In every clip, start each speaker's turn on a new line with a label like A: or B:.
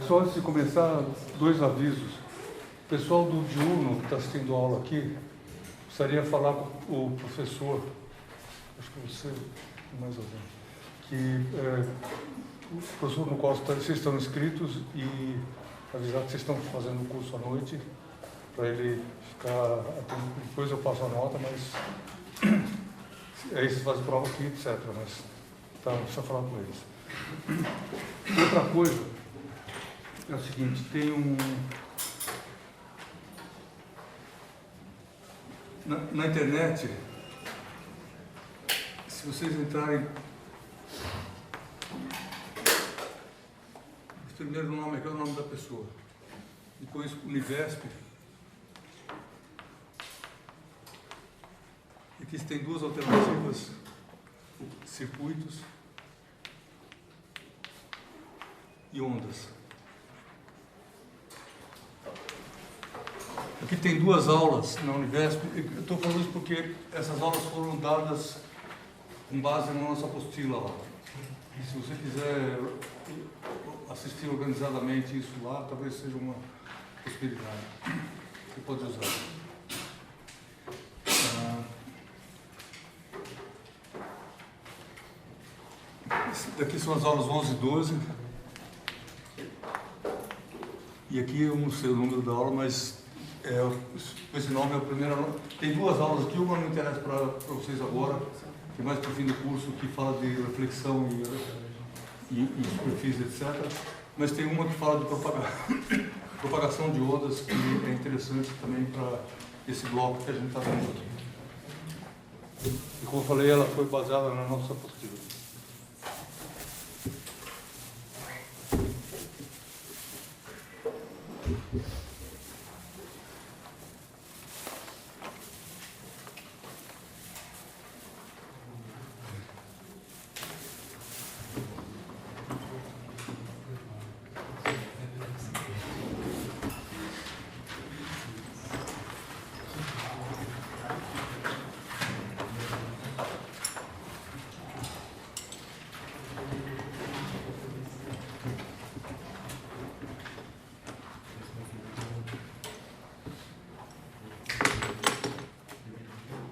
A: Só antes de começar, dois avisos. O pessoal do diurno que está assistindo a aula aqui, gostaria de falar com o professor, acho que você, mais alguém, que o professor no qual vocês estão inscritos e avisar que vocês estão fazendo o curso à noite, para ele ficar atento. Depois eu passo a nota, mas aí vocês fazem prova aqui, etc. Mas tá, não precisa falar com eles. Outra coisa é o seguinte, tem na internet, se vocês entrarem, o primeiro nome aqui é o nome da pessoa, depois Univesp, aqui tem duas alternativas, circuitos e ondas. Aqui tem duas aulas na Univesp. Eu estou falando isso porque essas aulas foram dadas com base na nossa apostila lá. E se você quiser assistir organizadamente isso lá, talvez seja uma possibilidade. Você pode usar. Daqui são as aulas 11 e 12. E aqui eu não sei o número da aula, mas esse nome é o primeiro. Tem duas aulas aqui, uma não interessa para vocês agora, que é mais para o fim do curso, que fala de reflexão e superfície, etc. Mas tem uma que fala de propagação de ondas, que é interessante também para esse bloco que a gente está vendo aqui. E como eu falei, ela foi baseada na nossa apostila.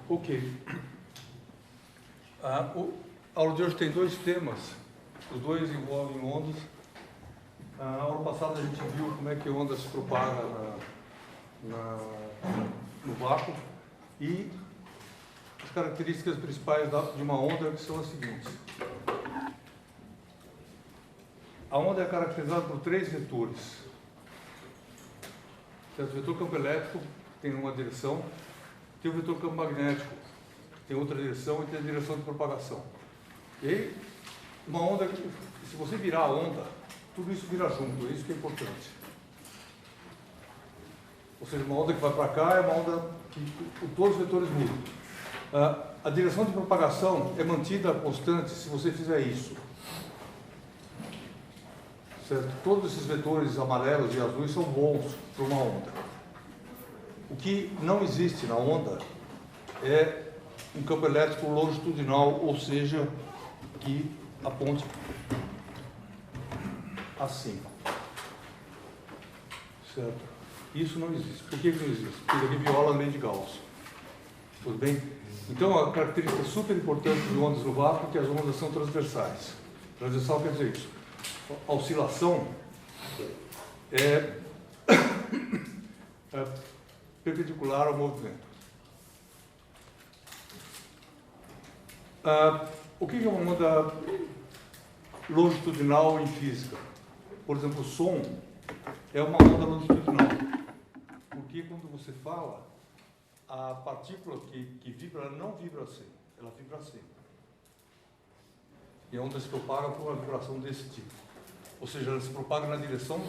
A: Ok. A aula de hoje tem dois temas, os dois envolvem ondas. A aula passada a gente viu como é que a onda se propaga no vácuo e as características principais de uma onda que são as seguintes. A onda é caracterizada por três vetores. O vetor campo elétrico tem uma direção, tem o vetor campo magnético, tem outra direção e tem a direção de propagação. E aí, uma onda, se você virar a onda, tudo isso vira junto, é isso que é importante. Ou seja, uma onda que vai para cá é uma onda que todos os vetores mudam. A direção de propagação é mantida constante se você fizer isso. Certo? Todos esses vetores amarelos e azuis são bons para uma onda. O que não existe na onda é um campo elétrico longitudinal, ou seja, que aponte assim. Certo? Isso não existe. Por que não existe? Porque ele viola a lei de Gauss. Tudo bem? Então, a característica super importante de ondas no vácuo é que as ondas são transversais. Transversal quer dizer isso. A oscilação é perpendicular ao movimento. O que é uma onda longitudinal em física? Por exemplo, o som é uma onda longitudinal. Porque quando você fala, a partícula que vibra, ela não vibra assim, ela vibra assim. E a onda se propaga por uma vibração desse tipo. Ou seja, ela se propaga na direção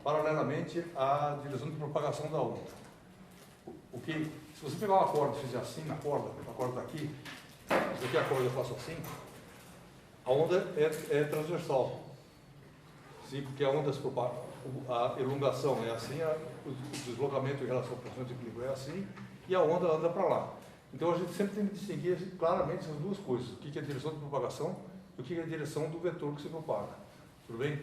A: paralelamente à direção de propagação da onda. Se você pegar uma corda e fizer assim na corda, a corda está aqui, se aqui a corda eu faço assim, a onda é transversal. Sim, porque a onda se propaga, a elongação é assim, o deslocamento em relação ao ponto de equilíbrio é assim, e a onda anda para lá. Então a gente sempre tem que distinguir claramente essas duas coisas, o que é a direção de propagação e o que é a direção do vetor que se propaga. Tudo bem?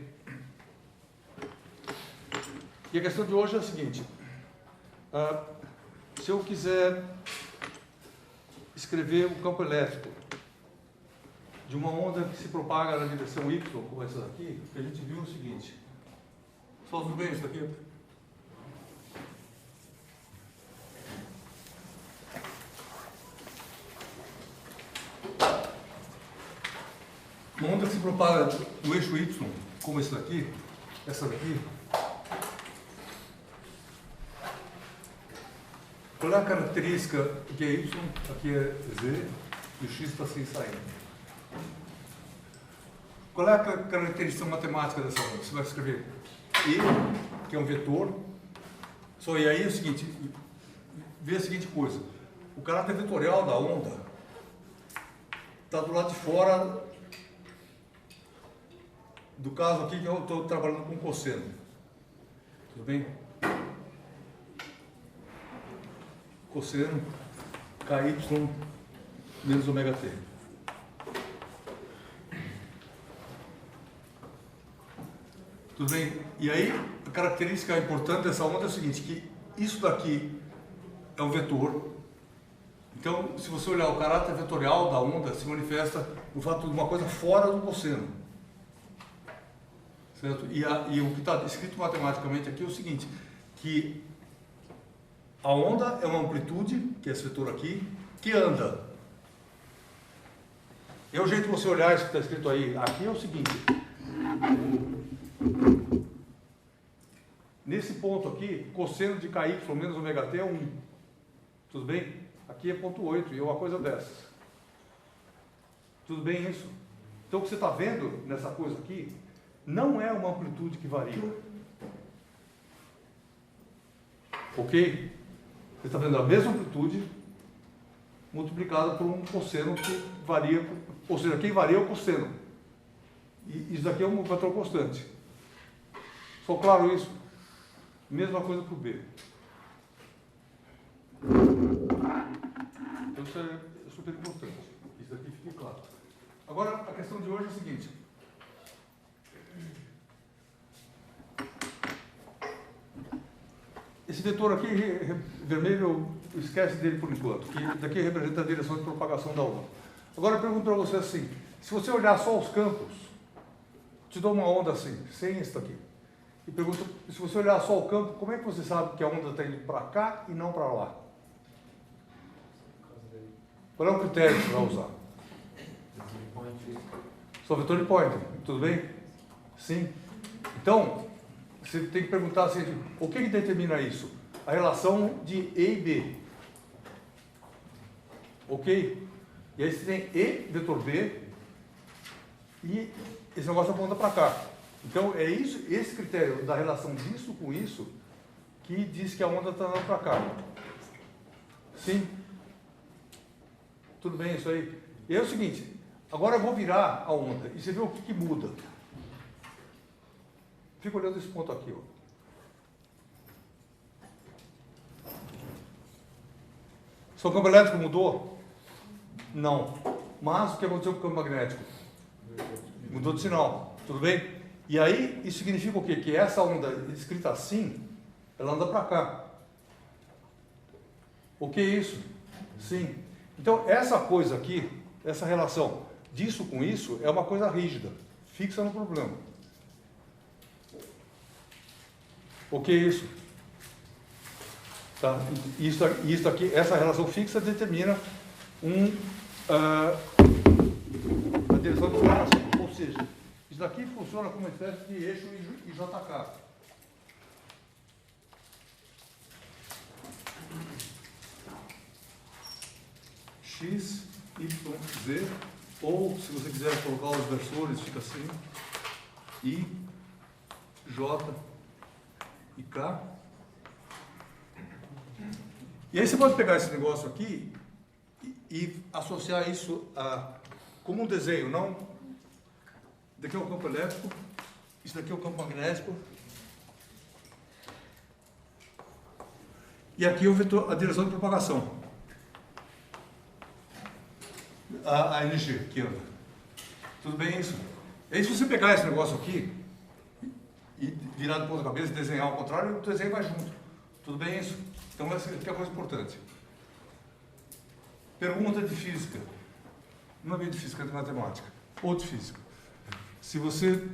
A: E a questão de hoje é a seguinte. Se eu quiser escrever um campo elétrico de uma onda que se propaga na direção Y, como essa daqui, a gente viu o seguinte. Só tudo bem isso daqui? Uma onda que se propaga no eixo Y, como essa daqui, qual é a característica? Aqui é Y, aqui é Z, e o X está assim saindo. Qual é a característica matemática dessa onda? Você vai escrever E, que é um vetor. Só e aí é o seguinte, vê a seguinte coisa. O caráter vetorial da onda está do lado de fora do caso aqui que eu estou trabalhando com cosseno. Tudo bem? Cosseno KY menos ômega t. Tudo bem? E aí, a característica importante dessa onda é o seguinte, que isso daqui é um vetor. Então, se você olhar o caráter vetorial da onda, se manifesta no fato de uma coisa fora do cosseno. Certo? E o que está escrito matematicamente aqui é o seguinte, que a onda é uma amplitude, que é esse vetor aqui, que anda. E o jeito de você olhar isso que está escrito aí, aqui é o seguinte. Nesse ponto aqui, cosseno de KY menos ômega t é 1. Tudo bem? Aqui é 0,8 e é uma coisa dessas. Tudo bem isso? Então o que você está vendo nessa coisa aqui não é uma amplitude que varia. Ok? Você está vendo a mesma amplitude multiplicada por um cosseno que varia, ou seja, quem varia é o cosseno. E isso daqui é um vetor constante. Ficou claro isso? Mesma coisa para o B. Então isso é super importante. Isso daqui fique claro. Agora, a questão de hoje é a seguinte. Esse vetor aqui, vermelho, esquece dele por enquanto, que daqui representa a direção de propagação da onda. Agora eu pergunto para você assim, se você olhar só os campos, te dou uma onda assim, sem isso daqui, e pergunto, se você olhar só o campo, como é que você sabe que a onda está indo para cá e não para lá? Qual é o critério que você vai usar? Só vetor de Poynter, tudo bem? Sim. Então, você tem que perguntar assim, o que determina isso? A relação de E e B. Ok? E aí você tem E, vetor B, e esse negócio aponta para cá. Então, é isso, esse critério da relação disso com isso, que diz que a onda está andando para cá. Sim? Tudo bem isso aí? E é o seguinte, agora eu vou virar a onda, e você vê o que muda. Fica olhando esse ponto aqui, ó. Seu campo elétrico mudou? Não. Mas o que aconteceu com o campo magnético? Mudou de sinal, tudo bem? E aí, isso significa o quê? Que essa onda escrita assim, ela anda para cá. O que é isso? Sim. Então, essa coisa aqui, essa relação disso com isso, é uma coisa rígida, fixa no problema. O que é isso? Tá? Isso aqui, essa relação fixa determina a direção de propagação. Ou seja, isso daqui funciona como uma espécie de eixo IJK. X, Y, Z, ou se você quiser colocar os versores, fica assim, I, J e K. E aí você pode pegar esse negócio aqui e associar isso como um desenho, não? Daqui é o campo elétrico, isso daqui é o campo magnético. E aqui é o vetor, a direção de propagação. A energia que anda. Tudo bem isso? E aí se você pegar esse negócio aqui e virar de ponta cabeça, desenhar ao contrário, o desenho vai junto. Tudo bem isso? Então essa aqui é a coisa importante. Pergunta de física. Não é bem de física, é de matemática. Ou de física. Se você...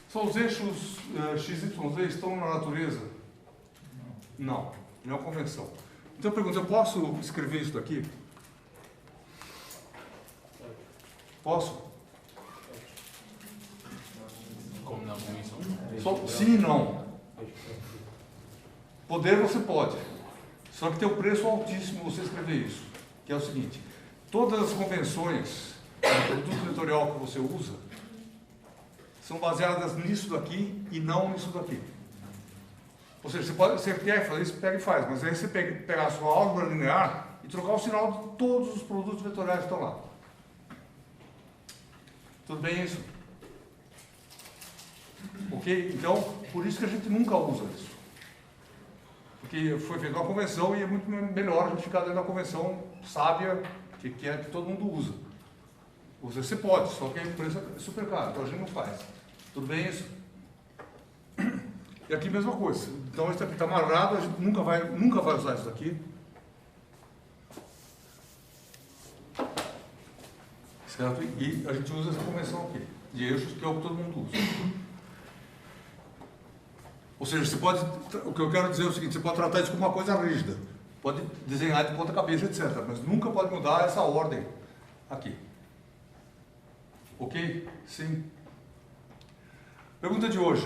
A: São os eixos XYZ estão na natureza? Não. Não é uma convenção. Então eu pergunto, eu posso escrever isso daqui? Posso?
B: Como na convenção?
A: Sim e não. Poder você pode. Só que tem um preço altíssimo você escrever isso. Que é o seguinte, todas as convenções do produto vetorial que você usa são baseadas nisso daqui e não nisso daqui. Ou seja, você quer fazer isso, pega e faz, mas aí você pegar a sua álgebra linear e trocar o sinal de todos os produtos vetoriais que estão lá. Tudo bem isso? Ok? Então, por isso que a gente nunca usa isso. Porque foi feita uma convenção e é muito melhor a gente ficar dentro da convenção sábia, que é que todo mundo usa. Você pode, só que o preço é super caro, então a gente não faz. Tudo bem isso? E aqui a mesma coisa. Então isso aqui está amarrado, a gente nunca vai usar isso daqui. Certo? E a gente usa essa convenção aqui, de eixos, que é o que todo mundo usa. Ou seja, você pode, o que eu quero dizer é o seguinte, você pode tratar isso como uma coisa rígida, pode desenhar de ponta cabeça, etc. Mas nunca pode mudar essa ordem aqui. Ok? Sim. Pergunta de hoje.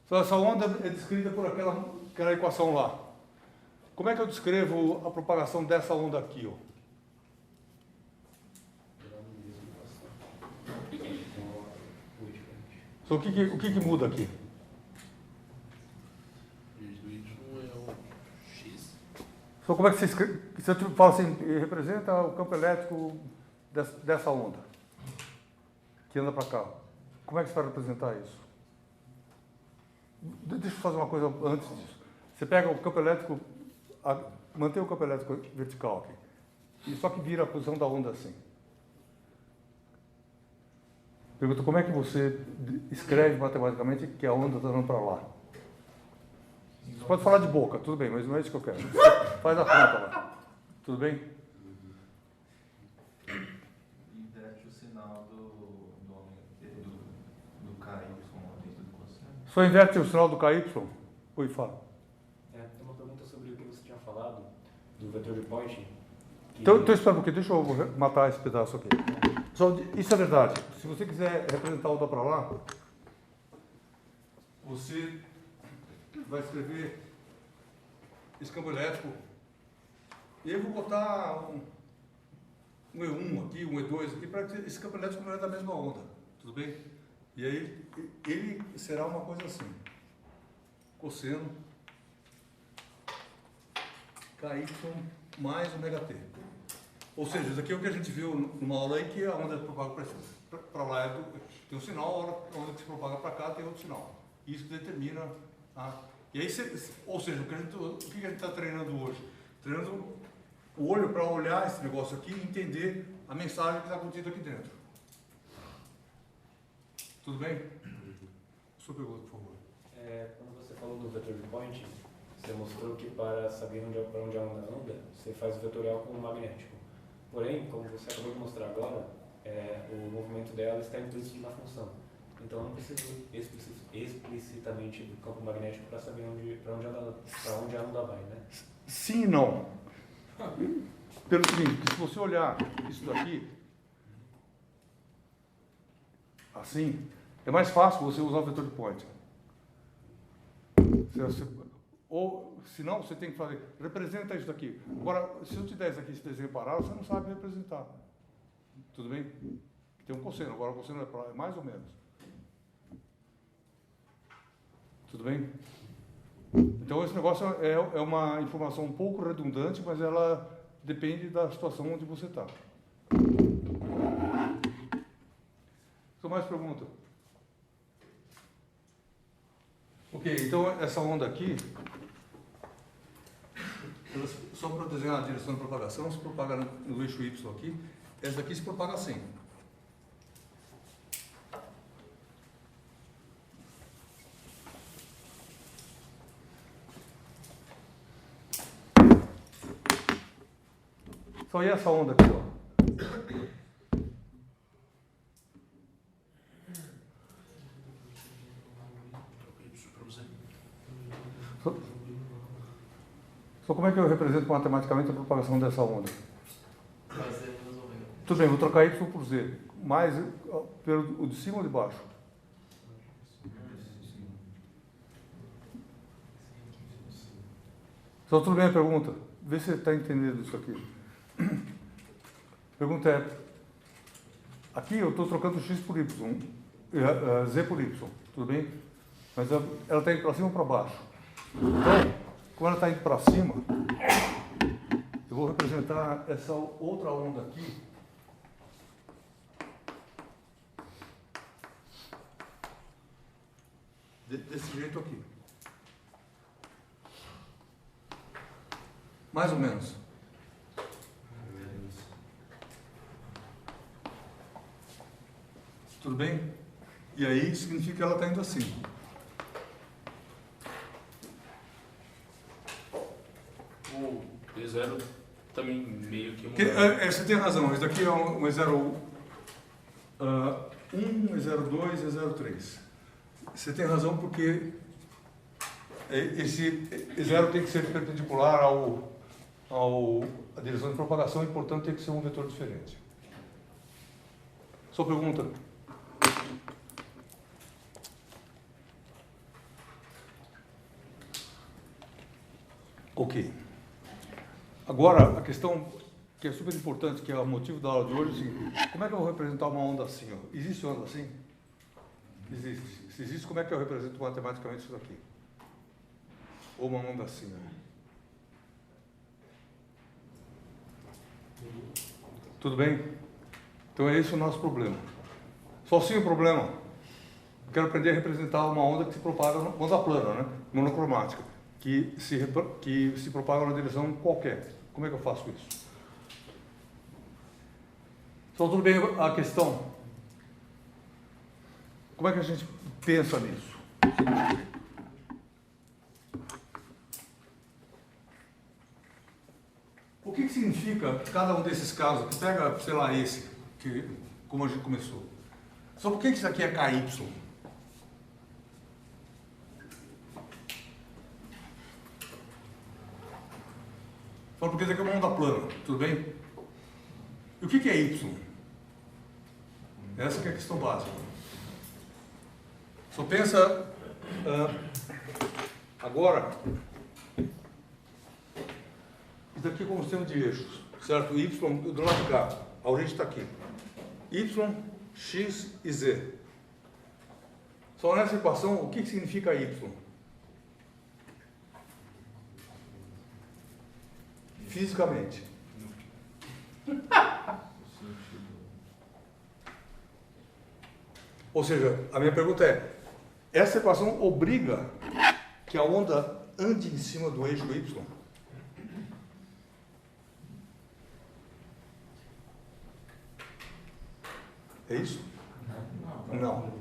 A: Então, essa onda é descrita por aquela equação lá. Como é que eu descrevo a propagação dessa onda aqui? Ó? Então, o que muda aqui? Então, como é que você escreve? Se eu falo assim, representa o campo elétrico dessa onda que anda para cá. Como é que você vai representar isso? Deixa eu fazer uma coisa antes disso. Você pega o campo elétrico, mantém o campo elétrico vertical aqui, e só que vira a posição da onda assim. Pergunta, como é que você escreve matematicamente que a onda está andando para lá? Você pode falar de boca, tudo bem, mas não é isso que eu quero. Faz a conta lá. Tudo bem?
C: Inverte o sinal do KY dentro do cosseno.
A: Só inverte o sinal do KY? Oi, fala.
D: Tem uma pergunta sobre o que você tinha falado, do vetor de Poynting.
A: Então espera um pouquinho, deixa eu matar esse pedaço aqui. Só, isso é verdade. Se você quiser representar a onda para lá, você vai escrever esse campo elétrico. E eu vou botar um E1 aqui, um E2 aqui, para que esse campo elétrico não é da mesma onda. Tudo bem? E aí ele será uma coisa assim. Cosseno KY mais ômega T. Ou seja, isso aqui é o que a gente viu numa aula aí, que a onda que propaga para lá tem um sinal, a onda que se propaga para cá tem outro sinal. Isso determina e aí, ou seja, o que a gente está treinando hoje? Treinando o olho para olhar esse negócio aqui e entender a mensagem que está contida aqui dentro. Tudo bem? Sua pergunta, por favor.
D: Quando você falou do vetor de Poynting, você mostrou que para saber para onde a onda anda, você faz o vetorial com o magnético. Porém, como você acabou de mostrar agora, o movimento dela está implícito na função. Então, eu não preciso explicitamente do campo magnético para saber para onde a onda vai, né?
A: Sim e não. Pelo seguinte, se você olhar isso daqui, assim, é mais fácil você usar o vetor de Poynting. Ou, se não, você tem que fazer, representa isso daqui. Agora, se eu te der isso aqui, esse desenho parado, você não sabe representar. Tudo bem? Tem um cosseno, agora o cosseno é mais ou menos. Tudo bem? Então, esse negócio é uma informação um pouco redundante, mas ela depende da situação onde você está. Só mais pergunta? Ok, então essa onda aqui, só para desenhar a direção de propagação, se propaga no eixo Y aqui, essa daqui se propaga assim. Só essa onda aqui, ó. Só como é que eu represento matematicamente a propagação dessa onda? Tudo bem, vou trocar Y por Z. Mais pelo o de cima ou de baixo? Só tudo bem a pergunta? Vê se você está entendendo isso aqui. A pergunta é, aqui eu estou trocando X por Y, Z por Y, tudo bem? Mas ela está indo para cima ou para baixo? Então, como ela está indo para cima, eu vou representar essa outra onda aqui. Desse jeito aqui. Mais ou menos. Tudo bem? E aí significa que ela está indo assim.
B: O E0 também meio que
A: Você tem razão, esse daqui é um E01, E02, E03. Você tem razão porque esse E0 tem que ser perpendicular à direção de propagação e, portanto, tem que ser um vetor diferente. Sua pergunta? Ok. Agora, a questão que é super importante, que é o motivo da aula de hoje, é o seguinte: como é que eu vou representar uma onda assim? Ó? Existe onda assim? Existe. Se existe, como é que eu represento matematicamente isso daqui? Ou uma onda assim? Ó? Tudo bem? Então é esse o nosso problema. Só assim o problema. Eu quero aprender a representar uma onda que se propaga, onda plana, né? Monocromática, que se propaga numa direção qualquer. Como é que eu faço isso? Só tudo bem a questão. Como é que a gente pensa nisso? O que significa cada um desses casos? Pega, sei lá, esse, como a gente começou. Só por que isso aqui é KY? Só porque isso aqui é uma onda plana, tudo bem? E o que é Y? Essa que é a questão básica. Só pensa agora, isso aqui é como sistema de eixos, certo? Y do lado de cá, a origem está aqui. Y, X e Z. Só nessa equação, o que significa Y? Fisicamente. Ou seja, a minha pergunta é, essa equação obriga que a onda ande em cima do eixo Y? É isso? Não.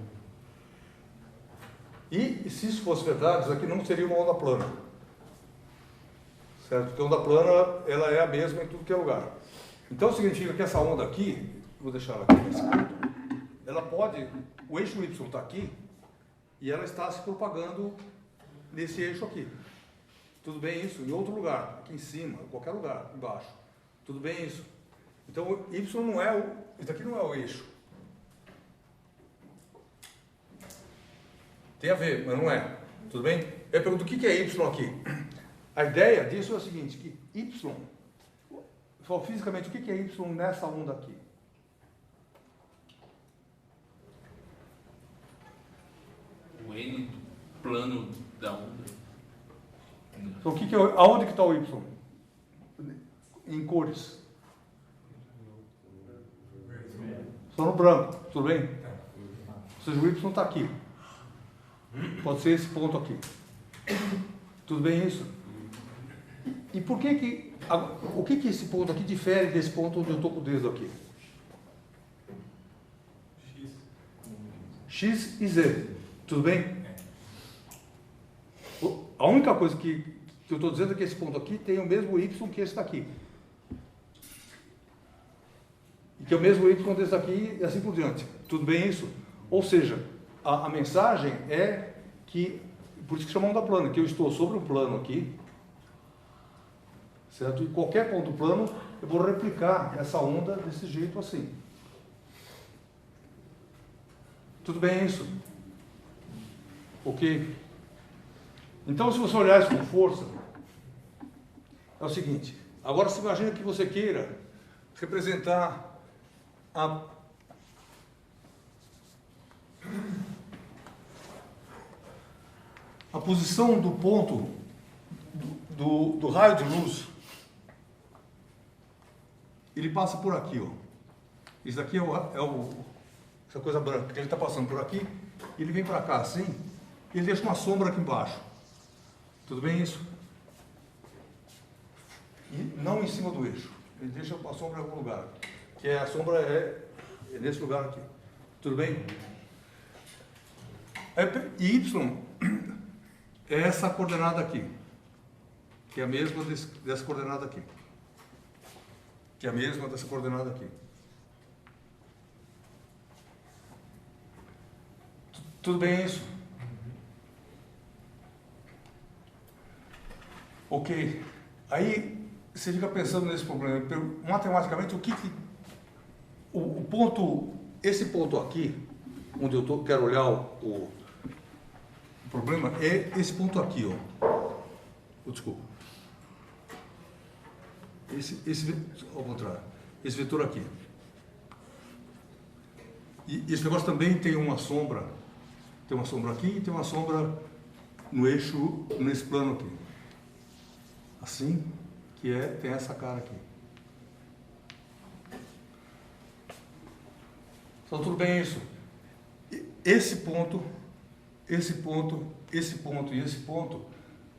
A: E se isso fosse verdade, isso aqui não seria uma onda plana. Certo? Porque a onda plana, ela é a mesma em tudo que é lugar. Então significa que essa onda aqui, vou deixar ela aqui nesse ponto, ela pode, o eixo Y está aqui, e ela está se propagando nesse eixo aqui. Tudo bem isso? Em outro lugar, aqui em cima, em qualquer lugar, embaixo. Tudo bem isso? Então, Y não é isso aqui não é o eixo. Tem a ver, mas não é. Tudo bem? Eu pergunto, o que é Y aqui? A ideia disso é o seguinte, que Y, só fisicamente, o que é Y nessa onda aqui?
B: o N do plano da onda.
A: Então, aonde que está o Y? Em cores. Só no branco, tudo bem? Ou seja, o Y está aqui. Pode ser esse ponto aqui. Tudo bem isso? E por que o que esse ponto aqui difere desse ponto onde eu estou com o dedo aqui? X e Z. Tudo bem? A única coisa que eu estou dizendo é que esse ponto aqui tem o mesmo Y que esse daqui. E que é o mesmo Y desse daqui e assim por diante. Tudo bem isso? Ou seja, a mensagem é que, por isso que chamam da plana, que eu estou sobre um plano aqui, certo? E qualquer ponto plano, eu vou replicar essa onda desse jeito assim. Tudo bem isso? Ok? Então, se você olhar isso com força, é o seguinte. Agora, se imagina que você queira representar a posição do ponto do raio de luz. Ele passa por aqui, ó. Isso daqui essa coisa branca, que ele está passando por aqui, ele vem para cá assim, e ele deixa uma sombra aqui embaixo. Tudo bem isso? E não em cima do eixo. Ele deixa a sombra em algum lugar. Que a sombra é nesse lugar aqui. Tudo bem? E Y é essa coordenada aqui. Que é a mesma dessa coordenada aqui. Que é a mesma dessa coordenada aqui. Tudo bem isso? Ok. Aí você fica pensando nesse problema. Matematicamente, o ponto, esse ponto aqui, onde eu quero olhar o problema, é esse ponto aqui, ó. Desculpa. Ao contrário. Esse vetor aqui. E esse negócio também tem uma sombra. Tem uma sombra aqui e tem uma sombra no eixo, nesse plano aqui. Assim, tem essa cara aqui. Então, tudo bem isso? Esse ponto e esse ponto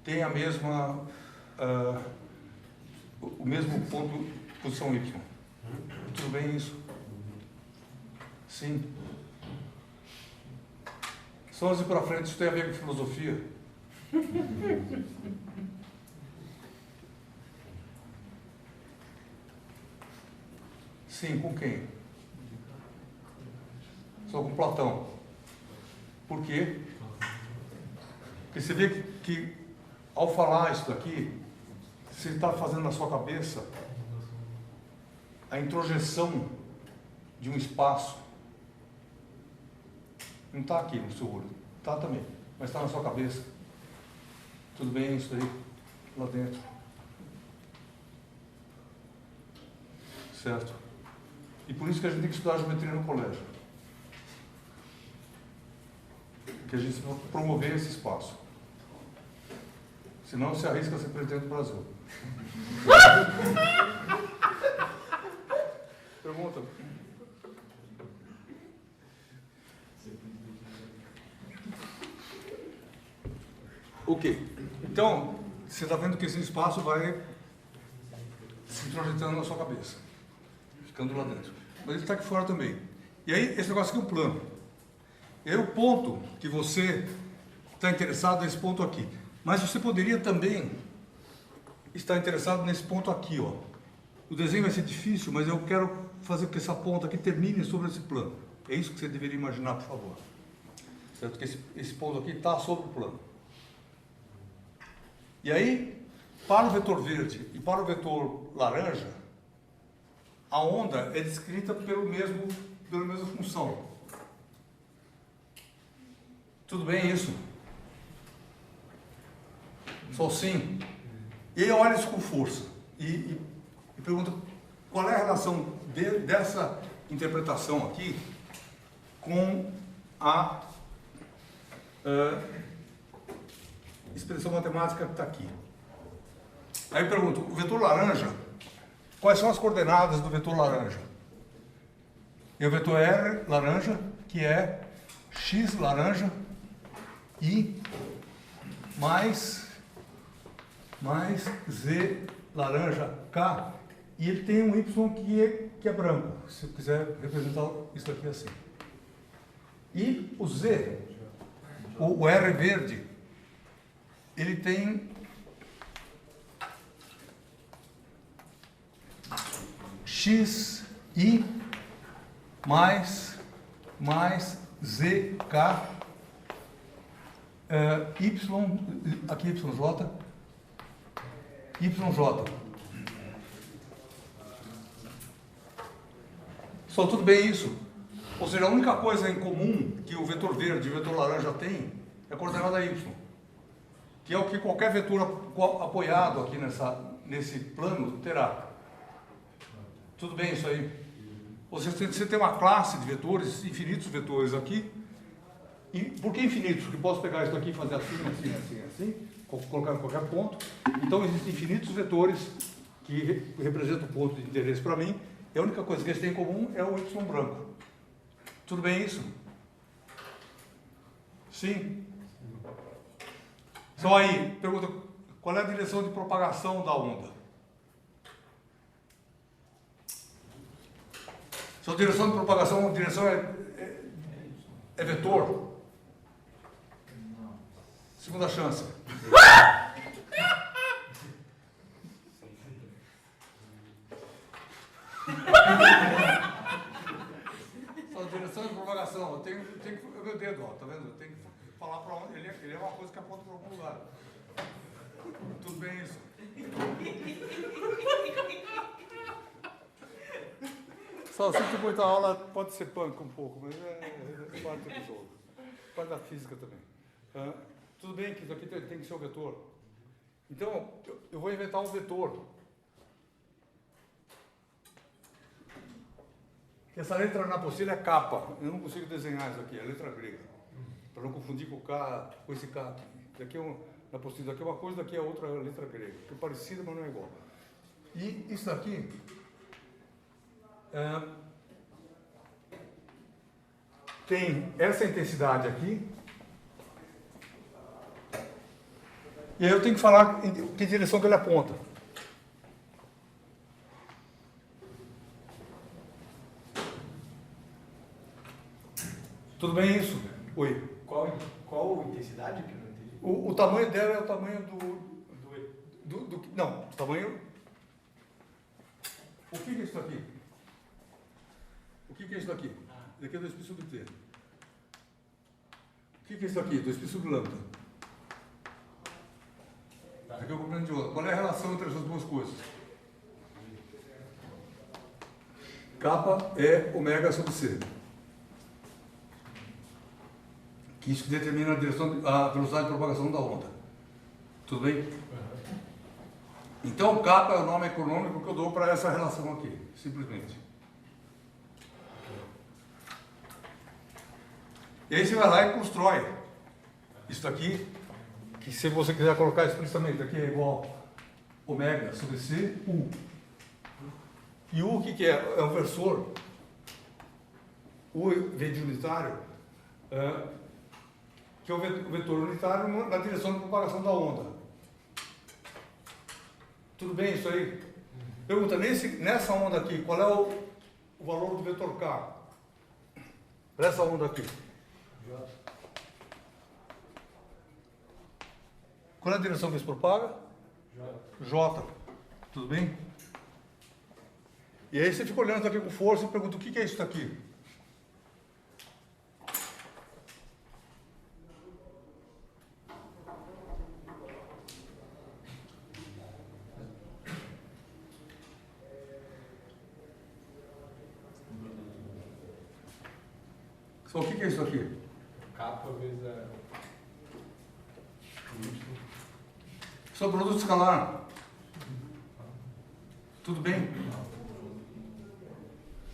A: tem a mesma, o mesmo ponto, posição Y. Tudo bem isso? Sim. Só assim para frente, isso tem a ver com filosofia. Sim, com quem? Só com Platão. Por quê? Porque você vê que ao falar isso daqui, você está fazendo na sua cabeça a introjeção de um espaço. Não está aqui no seu olho, está também, mas está na sua cabeça. Tudo bem isso aí, lá dentro. Certo? E por isso que a gente tem que estudar geometria no colégio. Que a gente vai promover esse espaço. Senão se arrisca a ser presidente do Brasil. Pergunta. Ok. Então, você está vendo que esse espaço vai se introjetando na sua cabeça. Ficando lá dentro. Mas ele está aqui fora também. E aí, esse negócio aqui é um plano. E aí o ponto que você está interessado nesse ponto aqui. Mas você poderia também estar interessado nesse ponto aqui, ó. O desenho vai ser difícil, mas eu quero fazer com que essa ponta aqui termine sobre esse plano. É isso que você deveria imaginar, por favor. Certo? Que esse ponto aqui está sobre o plano. E aí, para o vetor verde e para o vetor laranja, a onda é descrita pela mesma função. Tudo bem isso? Só sim. E aí olha isso com força e pergunta qual é a relação dessa interpretação aqui com a expressão matemática que está aqui. Aí eu pergunto, o vetor laranja, quais são as coordenadas do vetor laranja? E o vetor R laranja, que é x laranja I mais Z laranja K, e ele tem um Y que é branco, se eu quiser representar isso aqui assim. E o Z, o R verde, ele tem XI mais ZK, Y, aqui YJ. Só tudo bem isso? Ou seja, a única coisa em comum que o vetor verde e o vetor laranja tem é a coordenada Y, que é o que qualquer vetor apoiado aqui nesse plano terá. Tudo bem isso aí? Ou seja, você tem uma classe de vetores, infinitos vetores aqui. E por que infinitos? Porque posso pegar isso aqui e fazer assim, colocar em qualquer ponto. Então existem infinitos vetores que representam o ponto de interesse para mim. E a única coisa que eles têm em comum é o Y branco. Tudo bem isso? Sim? Só aí, pergunta, qual é a direção de propagação da onda? Sua direção de propagação, a direção é vetor? Segunda chance. Sua direção de propagação, eu tenho que o meu dedo, ó, tá vendo? Eu tenho que falar para onde. Ele é uma coisa que aponta para algum lugar. Tudo bem isso? Só sinto muita aula, pode ser punk um pouco, mas é parte do jogo. Parte da física também. Tudo bem que isso aqui tem que ser um vetor. Então, eu vou inventar um vetor. Essa letra na apostila é capa. Eu não consigo desenhar isso aqui, é letra grega. Para não confundir com o K, com esse K aqui. Daqui na apostila daqui é uma coisa, daqui é outra letra grega. Que é parecida, mas não é igual. E isso daqui tem essa intensidade aqui. E aí eu tenho que falar em que direção que ele aponta. Tudo bem isso? Oi.
C: Qual intensidade que eu não entendi?
A: O tamanho dela é o tamanho não, o tamanho... O que é isso aqui? O que é isso aqui? Isso aqui é 2π sobre T. O que é isso aqui? 2π sobre lambda. Isso aqui eu compreendo de outra. Qual é a relação entre essas duas coisas? Kappa é ômega sobre C. Que isso que determina a velocidade de propagação da onda. Tudo bem? Então, kappa é o nome econômico que eu dou para essa relação aqui, simplesmente. E aí você vai lá e constrói isso daqui, que se você quiser colocar explicitamente, aqui é igual ômega sobre C, U. E U o que é? É um versor. U vem de unitário, que é o vetor unitário na direção de propagação da onda. Tudo bem isso aí? Pergunta, nessa onda aqui, qual é o valor do vetor K? Para essa onda aqui. Qual é a direção que se propaga? J. Tudo bem? E aí você fica olhando isso aqui com força e pergunta, o que é isso daqui? Só o que é isso aqui?
C: Kappa vezes a...
A: Isso é um produto escalar. Tudo bem?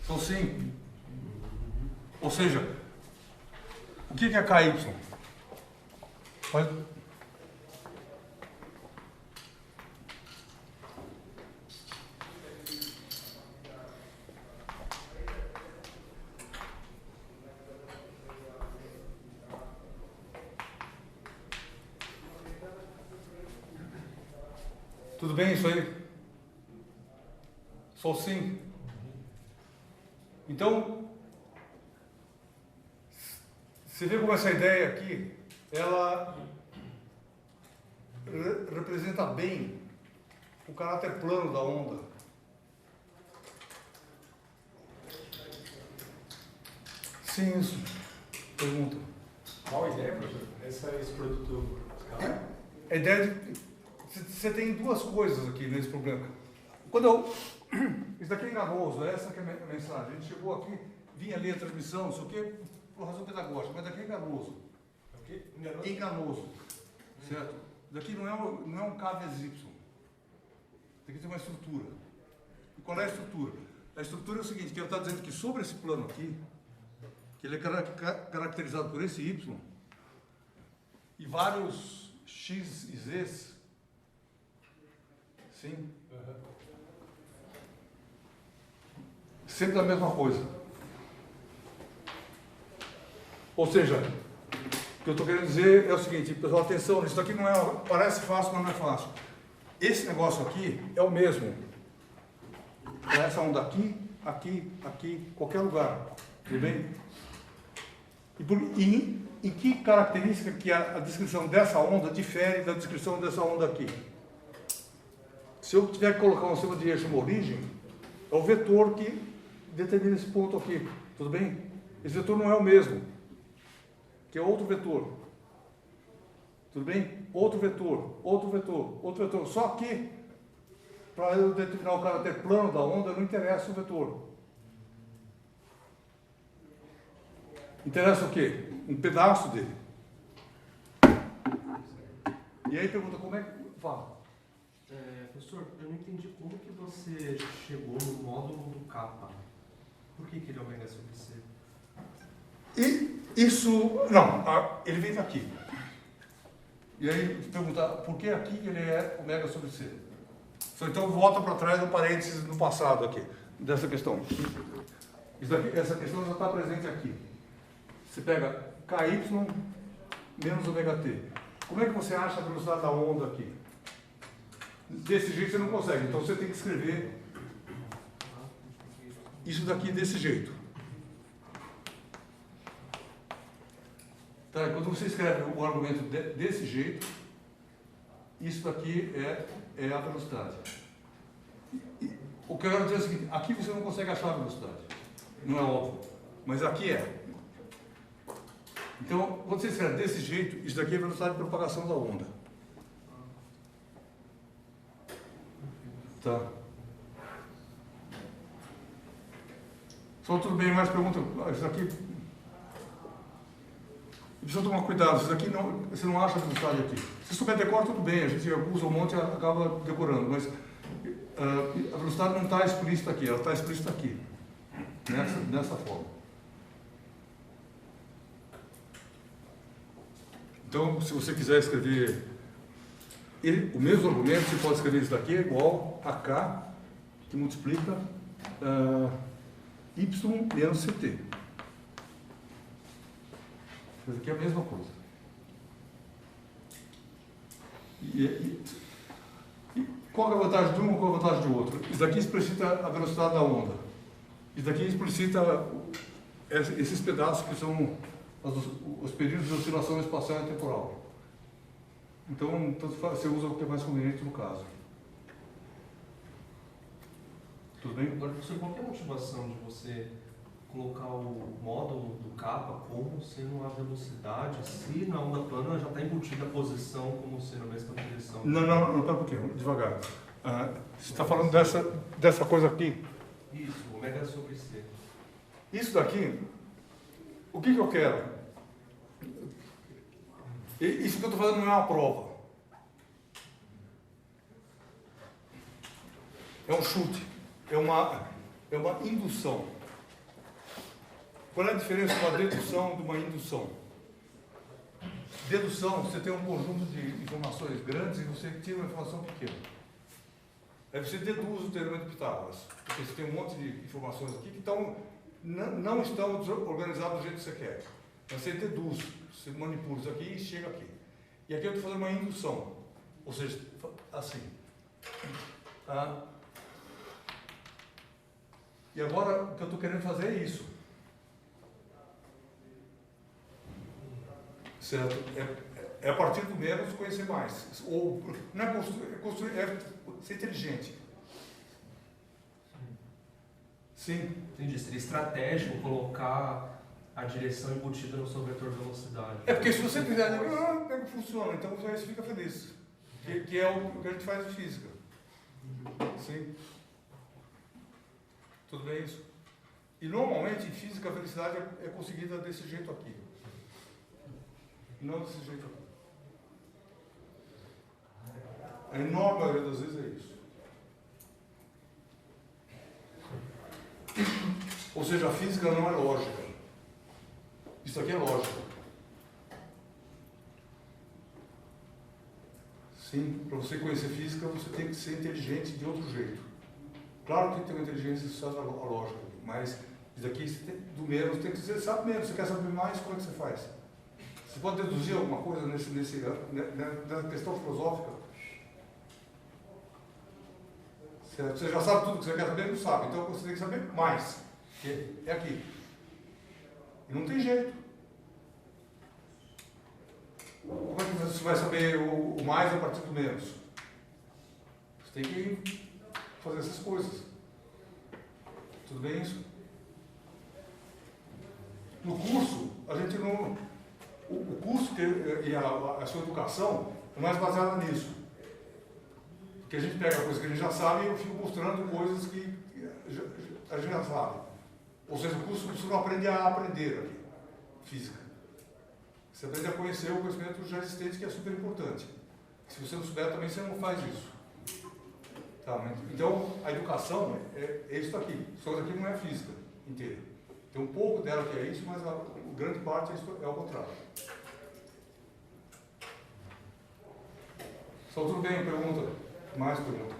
A: Então sim. Ou seja, o que é KY? Pode... Tudo bem isso aí? Só sim. Então, você vê como essa ideia aqui, ela representa bem o caráter plano da onda. Sim, isso. Pergunta.
C: Qual a ideia, professor? Esse produto escalar?
A: A ideia de... Você tem duas coisas aqui nesse problema. Quando eu... Isso daqui é enganoso, essa que é a mensagem. A gente chegou aqui, vinha ali a transmissão, não sei o quê, por razão pedagógica, mas daqui é enganoso.
C: O quê? Enganoso?
A: Enganoso. Certo? Daqui não é um K vezes Y. Daqui tem uma estrutura. E qual é a estrutura? A estrutura é o seguinte, que ele está dizendo que sobre esse plano aqui, que ele é caracterizado por esse Y, e vários X e Zs, sim, sempre da mesma coisa. Ou seja, o que eu estou querendo dizer é o seguinte, pessoal, atenção, isso aqui não é, parece fácil, mas não é fácil. Esse negócio aqui é o mesmo. É essa onda aqui, aqui, aqui, qualquer lugar. Tudo bem? E em que característica que a descrição dessa onda difere da descrição dessa onda aqui? Se eu tiver que colocar um sistema de eixo uma origem, é o vetor que determina esse ponto aqui. Tudo bem? Esse vetor não é o mesmo, que é outro vetor. Tudo bem? Outro vetor, outro vetor, outro vetor. Só que, para eu determinar o caráter plano da onda, não interessa o vetor. Interessa o quê? Um pedaço dele. E aí pergunta, como é que... Fala.
E: Professor, eu não entendi como que você chegou no módulo do kappa. Por que ele é ômega sobre C?
A: E isso... Não, ele vem daqui. E aí pergunta, por que aqui ele é ômega sobre C? Então volta para trás do parênteses no passado aqui, dessa questão. Essa questão já está presente aqui. Você pega KY menos ômega t. Como é que você acha a velocidade da onda aqui? Desse jeito você não consegue, então você tem que escrever isso daqui desse jeito. Tá, quando você escreve o argumento desse jeito, isso daqui é a velocidade. O que eu quero dizer é o seguinte, aqui você não consegue achar a velocidade. Não é óbvio, mas aqui é. Então, quando você escreve desse jeito, isso daqui é a velocidade de propagação da onda. Tá. Só tudo bem, mais pergunta. Isso aqui... Precisa tomar cuidado, isso daqui não, você não acha a velocidade aqui. Se souber decor, tudo bem, a gente usa um monte e acaba decorando, mas a velocidade não está explícita aqui, ela está explícita aqui, nessa forma. Então, se você quiser escrever o mesmo argumento, você pode escrever isso daqui é igual a K, que multiplica Y menos CT. Isso aqui é a mesma coisa. E qual é a vantagem de um e qual é a vantagem do outro? Isso daqui explicita a velocidade da onda. Isso daqui explicita esses pedaços que são os períodos de oscilação espacial e temporal. Então, você usa o que é mais conveniente no caso. Tudo bem?
E: Agora, professor, qual que é a motivação de você colocar o módulo do kappa como sendo a velocidade, se na onda plana já está embutida a posição como sendo a mesma direção?
A: Não, pera um pouquinho, devagar. Você está falando dessa coisa aqui?
E: Isso, ômega sobre C.
A: Isso daqui, o que eu quero? Isso que eu estou fazendo não é uma prova. É um chute. É uma indução. Qual é a diferença de uma dedução e de uma indução? Dedução, você tem um conjunto de informações grandes e você tira uma informação pequena. Aí você deduz o teorema de Pitágoras. Porque você tem um monte de informações aqui que não estão organizadas do jeito que você quer. Mas você deduz, você manipula isso aqui e chega aqui. E aqui eu estou fazendo uma indução. Ou seja, assim. E agora o que eu estou querendo fazer é isso. Certo? É a partir do menos conhecer mais. Ou não é construir, é ser inteligente. Sim.
E: Entendi. Seria estratégico colocar a direção embutida no seu vetor de velocidade.
A: É porque se você fizer, como é que funciona? Então você fica feliz. Que é o que a gente faz em física. Sim. Tudo bem isso? E normalmente em física a felicidade é conseguida desse jeito aqui. Não desse jeito aqui. A enorme maioria das vezes é isso. Ou seja, a física não é lógica. Isso aqui é lógica. Sim, para você conhecer física, você tem que ser inteligente de outro jeito. Claro que tem uma inteligência associada à lógica, mas isso aqui do menos tem que dizer, sabe menos, você quer saber mais, como é que você faz? Você pode deduzir alguma coisa nessa questão filosófica? Certo? Você já sabe tudo que você quer saber, não sabe, então você tem que saber mais. É aqui. E não tem jeito. Como é que você vai saber o mais a partir do menos? Você tem que fazer essas coisas. Tudo bem isso? No curso, a gente não... O curso e a sua educação é mais baseada nisso. Porque a gente pega coisas que a gente já sabe e eu fico mostrando coisas que a gente já sabe. Ou seja, o curso você não aprende a aprender aqui, física. Você aprende a conhecer o conhecimento já existente, que é super importante. Se você não souber, também você não faz isso. Tá, então, a educação é isso aqui. Só que aqui não é física inteira. Tem um pouco dela que é isso, mas a grande parte é o contrário. Só tudo bem? Pergunta? Mais pergunta.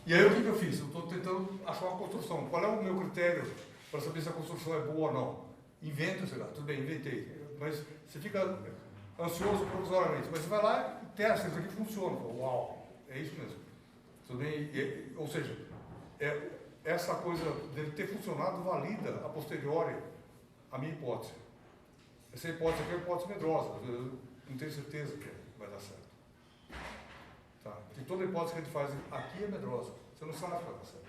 A: E aí o que eu fiz? Eu estou tentando achar uma construção. Qual é o meu critério para saber se a construção é boa ou não? Invento, sei lá, tudo bem, inventei. Mas você fica ansioso provisoriamente. Mas você vai lá e testa, isso aqui funciona. Uau, é isso mesmo. Tudo bem? Ou seja, essa coisa dele ter funcionado valida a posteriori a minha hipótese. Essa hipótese aqui é uma hipótese medrosa. Eu não tenho certeza que vai dar certo. Tá. Porque toda hipótese que a gente faz aqui é medrosa. Você não sabe que vai dar certo.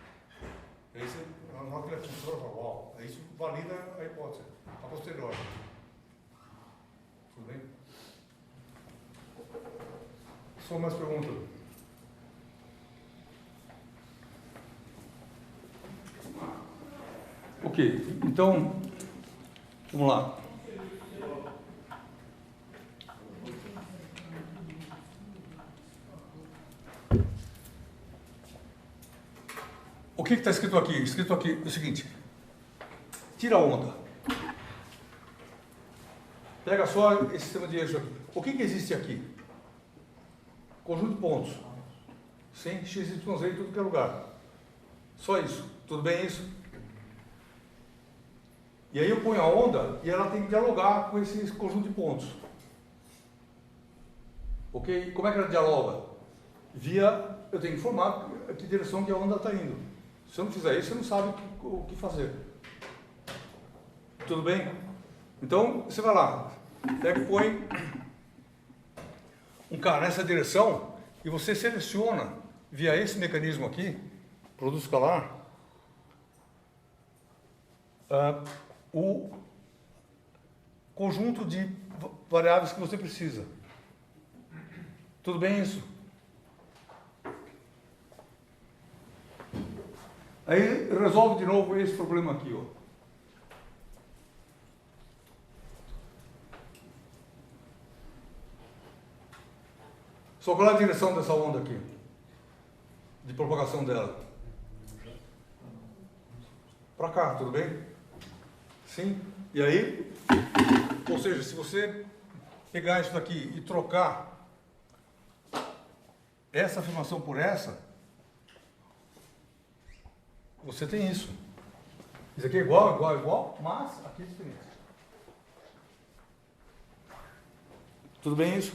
A: E aí você, na hora que ele funciona, fala, uau, isso valida a hipótese, a posteriori. Tudo bem? Só mais perguntas? Ok, então, vamos lá. O que está escrito aqui? Escrito aqui é o seguinte: tira a onda. Pega só esse sistema de eixo aqui. O que existe aqui? Conjunto de pontos. Sim, x, y, z em tudo que é lugar. Só isso. Tudo bem isso? E aí eu ponho a onda e ela tem que dialogar com esse conjunto de pontos. Ok? Como é que ela dialoga? Eu tenho que informar que direção que a onda está indo. Se eu não fizer isso, você não sabe o que fazer. Tudo bem? Então, você vai lá, pega e põe um cara nessa direção e você seleciona, via esse mecanismo aqui, produto escalar, o conjunto de variáveis que você precisa. Tudo bem isso? Aí resolve de novo esse problema aqui, ó. Só qual é a direção dessa onda aqui? De propagação dela? Para cá, tudo bem? Sim? E aí, ou seja, se você pegar isso daqui e trocar essa afirmação por essa, você tem isso. Isso aqui é igual, mas aqui é diferente. Tudo bem isso?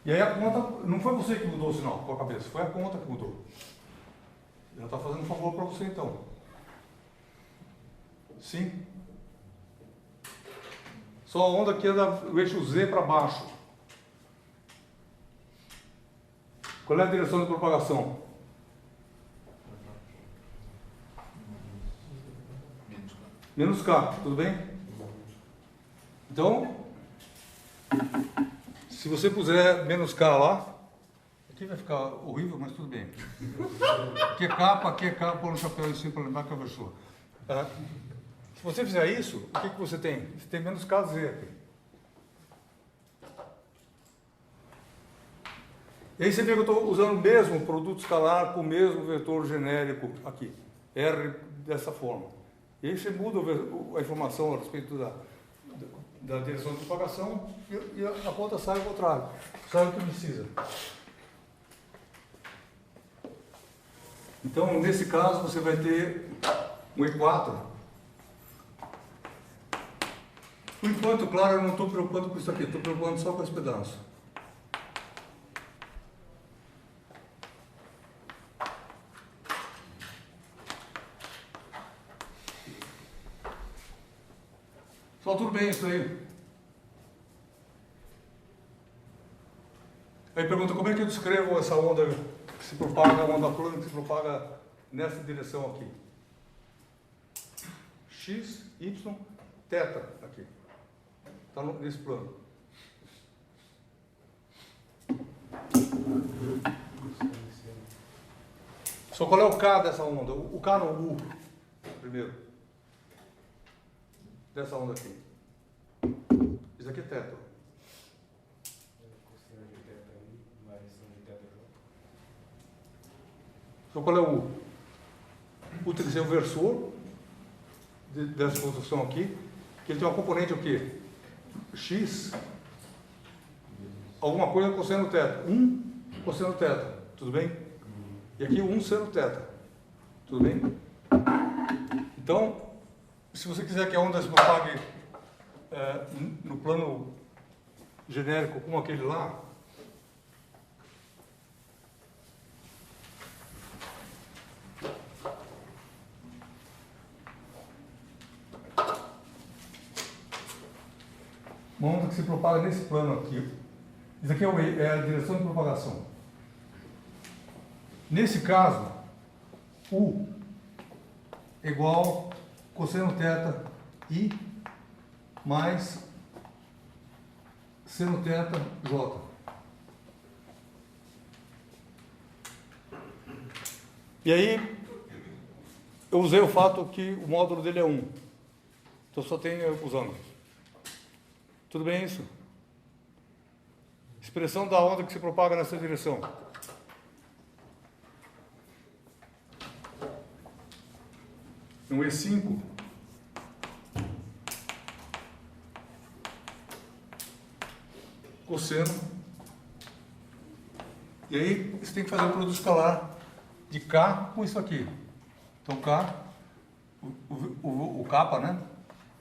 A: E aí a conta, não foi você que mudou o sinal com a cabeça, foi a conta que mudou. Ela está fazendo um favor para você então. Sim? Só a onda que anda o eixo Z para baixo. Qual é a direção de propagação? Menos K, tudo bem? Então, se você puser menos K lá, aqui vai ficar horrível, mas tudo bem. Aqui é K, pôr no chapéu em cima para lembrar que é a pessoa. Se você fizer isso, o que você tem? Você tem menos KZ aqui. E aí você vê que eu estou usando o mesmo produto escalar com o mesmo vetor genérico aqui. R dessa forma. E aí você muda a informação a respeito da direção de propagação e a conta sai ao contrário. Sai o que precisa. Então, nesse caso, você vai ter um E4. Por enquanto, claro, eu não estou preocupando com isso aqui. Estou preocupando só com esse pedaço. Só tudo bem isso aí. Aí pergunta, como é que eu descrevo essa onda que se propaga, a onda plana que se propaga nessa direção aqui? X, Y, θ aqui. Está nesse plano. Só qual é o K dessa onda? O K no U, primeiro. Dessa onda aqui. Isso aqui é θ. Então qual é o U? O tem que ser o versor dessa construção aqui, que ele tem uma componente o quê? X, alguma coisa cosseno θ. 1 cosseno θ. Tudo bem? E aqui 1 seno θ. Tudo bem? Então, se você quiser que a onda se propague no plano genérico como aquele lá, uma onda que se propaga nesse plano aqui, isso aqui é a direção de propagação. Nesse caso, U é igual cosseno θ I mais seno θ J. E aí, eu usei o fato que o módulo dele é 1. Então só tem os ângulos. Tudo bem isso? Expressão da onda que se propaga nessa direção. No E5, cosseno, e aí você tem que fazer um produto escalar de K com isso aqui. Então K, o kappa, né,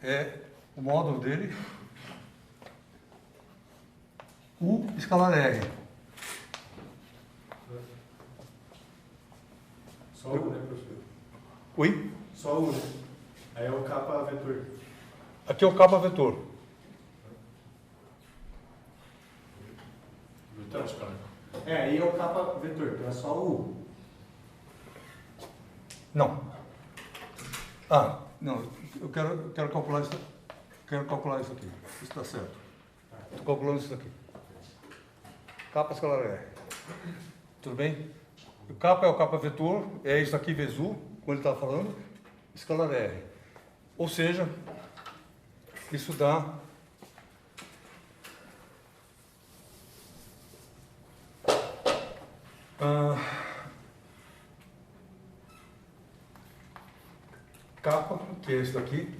A: é o módulo dele, U escalar R.
C: Só U, né, professor?
A: Oi?
C: Só U, né? Aí é o kappa vetor.
A: Aqui é o kappa vetor.
B: Vetor escalar.
C: Aí é o kappa vetor, então é só U.
A: Não. Não, eu quero calcular isso. Quero calcular isso aqui. Isso está certo. Estou calculando isso aqui. Kappa escalar R. Tudo bem? O kappa é o kappa vetor, é isso aqui vezes U, como ele estava falando, escalar R. Ou seja, isso dá kappa, que é esse daqui.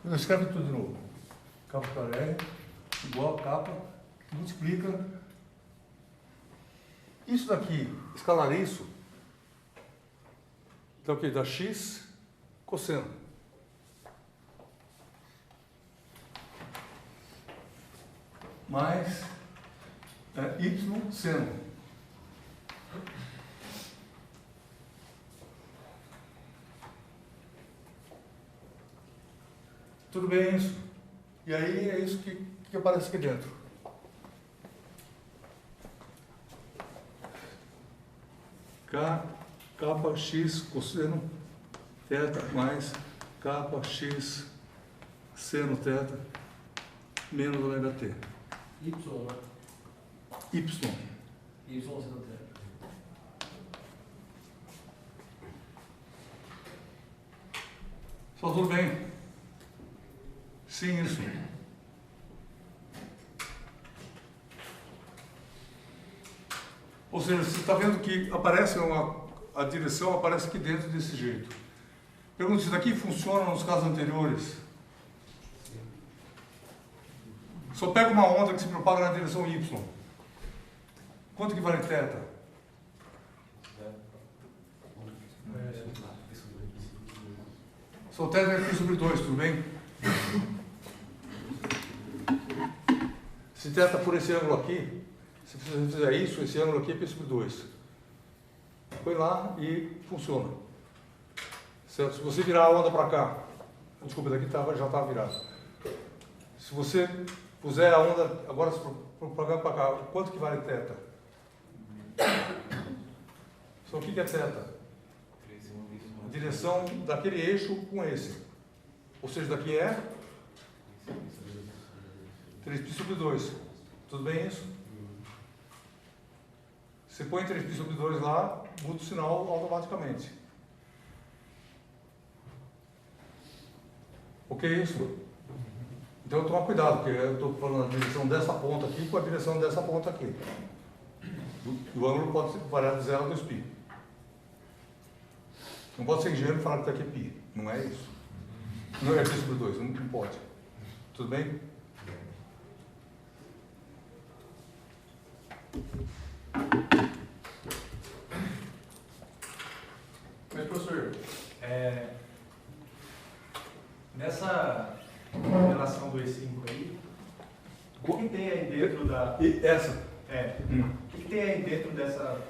A: Eu escrevo tudo de novo. Kappa escalar R igual a kappa, multiplica. Isso daqui, escalar isso, então o que? Dá x cosseno. Mais y seno. Tudo bem isso? E aí é isso que aparece aqui dentro. Capa x cosseno θ mais capa x seno θ menos ômega t.
F: Y, né?
A: Y.
F: Y sendo θ.
A: Só tudo bem? Sim, isso. Ou seja, você está vendo que aparece a direção aparece aqui dentro desse jeito. Pergunta se isso daqui funciona nos casos anteriores. Só pega uma onda que se propaga na direção Y. Quanto que vale θ? Só θ é π sobre 2, tudo bem? Se θ for esse ângulo aqui, se você fizer isso, esse ângulo aqui é π sobre 2. Põe lá e funciona. Certo? Se você virar a onda para cá, desculpa, daqui já estava virado. Se você puser a onda, agora se propagar para cá, quanto que vale θ? Então o que é θ? A direção daquele eixo com esse. Ou seja, daqui é 3π sobre 2. Tudo bem isso? Você põe 3π sobre 2 lá, muda o sinal automaticamente. Ok isso? Então toma cuidado, porque eu estou falando a direção dessa ponta aqui com a direção dessa ponta aqui. O ângulo pode variar de 0 a 2π. Não pode ser ingênuo e falar que está aqui π. Não é isso. Não é π sobre 2, não pode. Tudo bem?
C: Mas, professor, nessa relação do E5 aí, o que tem aí dentro da...
A: E essa?
C: O que tem aí dentro dessa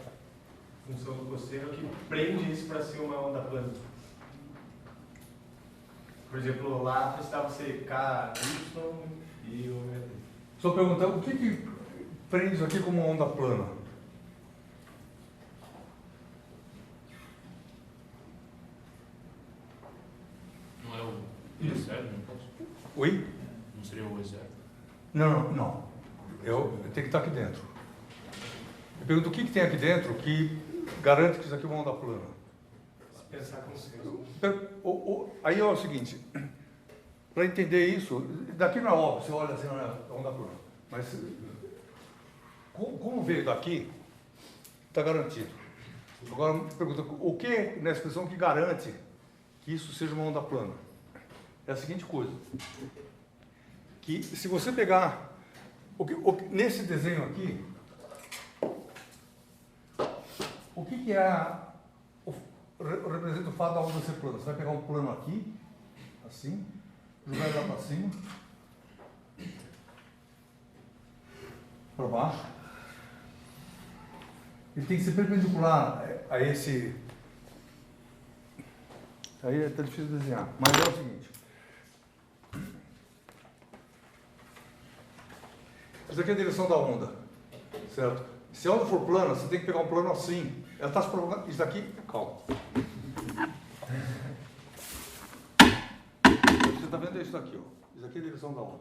C: função do cosseno que prende isso para ser uma onda plana? Por exemplo, lá precisava ser K, Y e ômega t.
A: Estou perguntando o que prende isso aqui como uma onda plana?
B: Não é o E0, não posso?
A: Oi?
B: Não seria o E0?
A: Não. Eu tenho que estar aqui dentro. Eu pergunto o que tem aqui dentro que garante que isso aqui é uma onda plana.
C: Pensar com senso.
A: Aí é o seguinte, para entender isso, daqui não é óbvio, você olha assim, não é onda plana. Mas como veio daqui, está garantido. Agora, me pergunta, o que na expressão que garante que isso seja uma onda plana? É a seguinte coisa, que se você pegar, nesse desenho aqui, o que representa o fato da onda ser plana? Você vai pegar um plano aqui, assim, jogar ele lá para cima, para baixo. Ele tem que ser perpendicular a esse... Aí é até difícil de desenhar, mas é o seguinte. Isso aqui é a direção da onda, certo? Se a onda for plana, você tem que pegar um plano assim. Ela está se provocando. Isso daqui, calma. Você está vendo isso daqui, ó. Isso aqui é a direção da onda.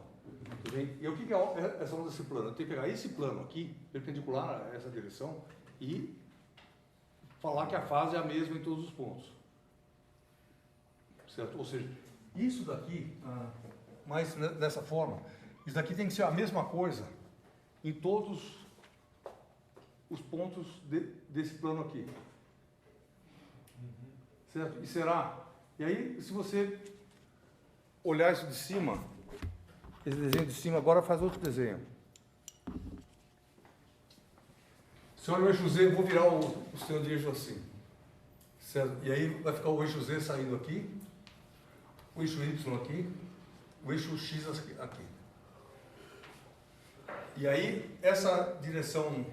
A: Tudo bem? E o que é essa onda desse plano? Eu tenho que pegar esse plano aqui, perpendicular a essa direção, e falar que a fase é a mesma em todos os pontos. Certo? Ou seja, isso daqui, mas dessa forma, isso daqui tem que ser a mesma coisa em todos os pontos desse plano aqui. Certo? E será? E aí, se você olhar isso de cima, esse desenho de cima, agora faz outro desenho. Se olha o eixo Z, eu vou virar o seu de eixo assim. Certo? E aí vai ficar o eixo Z saindo aqui, o eixo Y aqui, o eixo X aqui. E aí, essa direção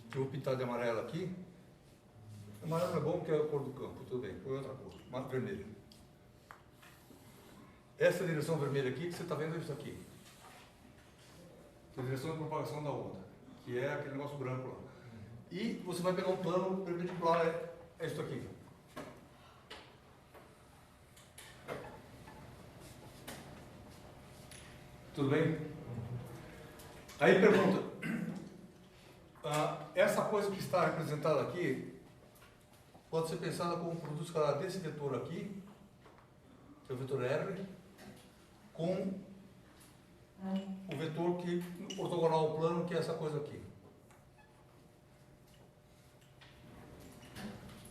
A: que eu vou pintar de amarelo aqui, amarelo não é bom porque é a cor do campo, tudo bem, põe outra cor, vermelho. Essa direção vermelha aqui, que você está vendo, é isso aqui. Que é a direção de propagação da onda, que é aquele negócio branco lá. E você vai pegar um plano perpendicular, é isso aqui. Tudo bem? Aí pergunta, essa coisa que está representada aqui pode ser pensada como um produto escalar desse vetor aqui, que é o vetor R, com o vetor que ortogonal ao plano, que é essa coisa aqui.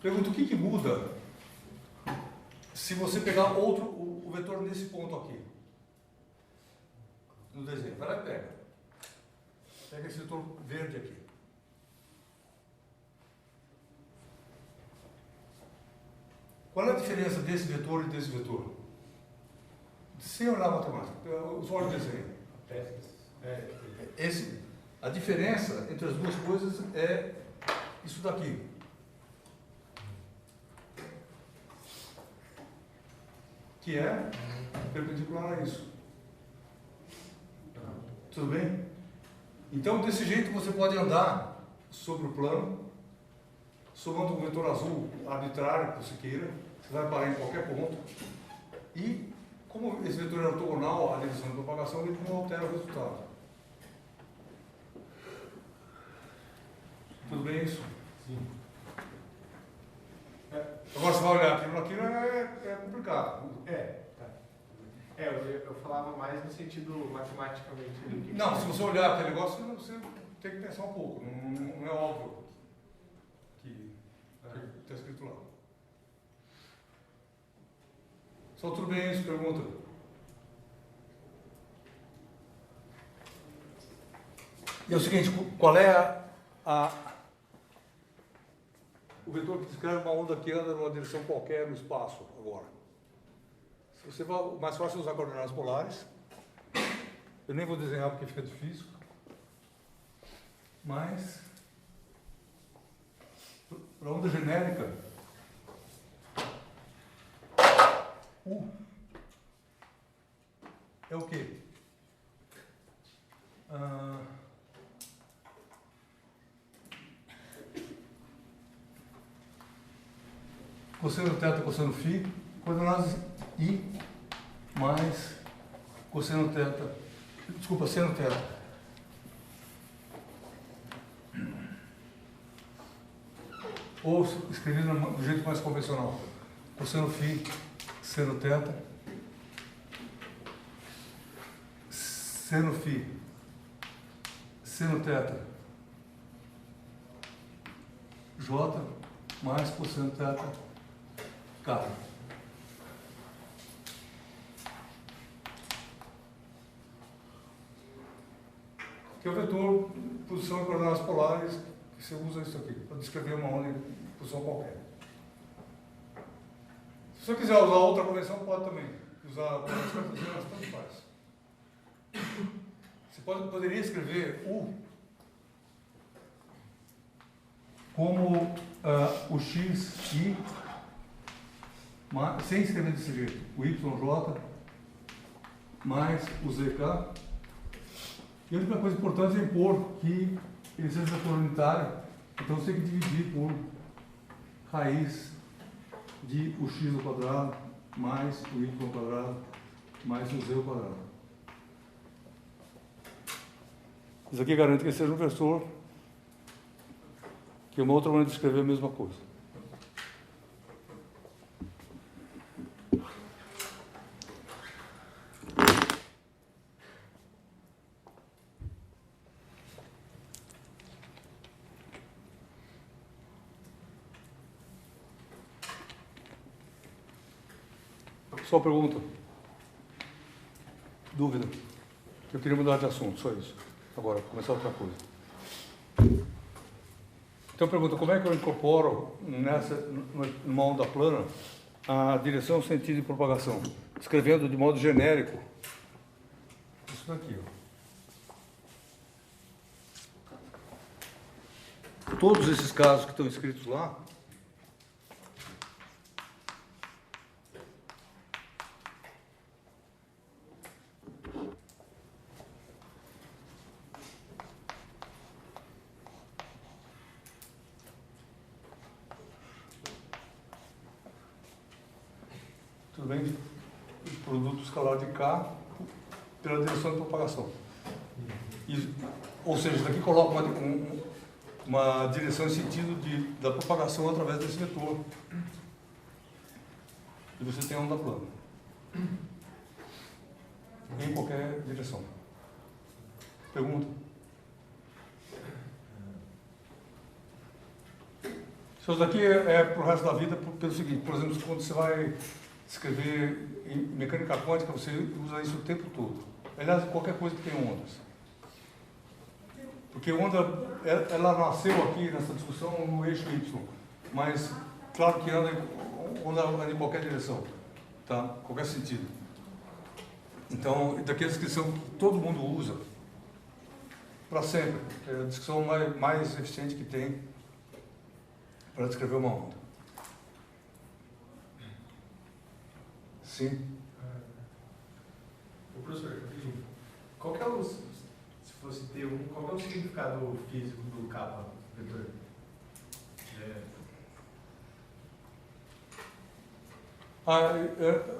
A: Pergunta, o que muda se você pegar o vetor nesse ponto aqui? No desenho. Vai lá e pega. Pega esse vetor verde aqui. Qual é a diferença desse vetor e desse vetor? Sem olhar a matemática, só o desenho. A diferença entre as duas coisas é isso daqui. Que é perpendicular a isso. Tudo bem? Então, desse jeito, você pode andar sobre o plano, somando um vetor azul arbitrário, que você queira. Você vai parar em qualquer ponto. E, como esse vetor é ortogonal à direção de propagação, ele não altera o resultado. Tudo bem isso?
C: Sim.
A: Agora, você vai olhar aquilo é complicado.
C: Eu falava mais no sentido matematicamente.
A: Não, se você olhar aquele negócio, você tem que pensar um pouco. Não é óbvio que está escrito lá. Só tudo bem isso? Pergunta. E é o seguinte, qual é o vetor que descreve uma onda que anda numa direção qualquer no espaço agora? Se você vai, mais fácil é usar coordenadas polares. Eu nem vou desenhar porque fica difícil. Mas, para onda genérica, U é o quê? Cosseno θ, cosseno φ, coordenadas I mais cosseno θ, desculpa, seno θ. Ou escrevido do jeito mais convencional, cosseno φ, seno θ, seno φ, seno θ, J mais cosseno θ, K. Que é o vetor posição e coordenadas polares, que você usa isso aqui, para descrever uma onda em posição qualquer. Se você quiser usar outra convenção, pode também. Usar coordenadas cartesianas, tanto faz. Você poderia escrever U como o XI, sem escrever desse jeito, o YJ mais o ZK. E a única coisa importante é impor que ele seja vetor unitário, então você tem que dividir por raiz de o x ao quadrado mais o y ao quadrado mais o z ao quadrado. Isso aqui garante que seja um vetor, que é uma outra maneira de escrever a mesma coisa. Só pergunta? Dúvida? Eu queria mudar de assunto, só isso. Agora, começar outra coisa. Então, pergunta, como é que eu incorporo numa onda plana a direção, sentido e propagação? Escrevendo de modo genérico isso daqui, ó. todos esses casos que estão escritos lá, tudo bem? Produto escalar de K pela direção de propagação. Ou seja, daqui coloca uma direção em sentido da propagação através desse vetor. E você tem a onda plana. Em qualquer direção. Pergunta? Isso daqui é para o resto da vida pelo seguinte, por exemplo, quando você vai escrever em mecânica quântica, você usa isso o tempo todo. Aliás, qualquer coisa que tenha ondas. Porque onda, ela nasceu aqui nessa discussão no eixo Y, mas claro que onda anda em qualquer direção, tá? Qualquer sentido. Então, daqueles que todo mundo usa para sempre. É a descrição mais eficiente que tem para descrever uma onda. Sim.
C: Ô, professor, qual que é o, se fosse ter qual que é o significado físico do kappa vetor?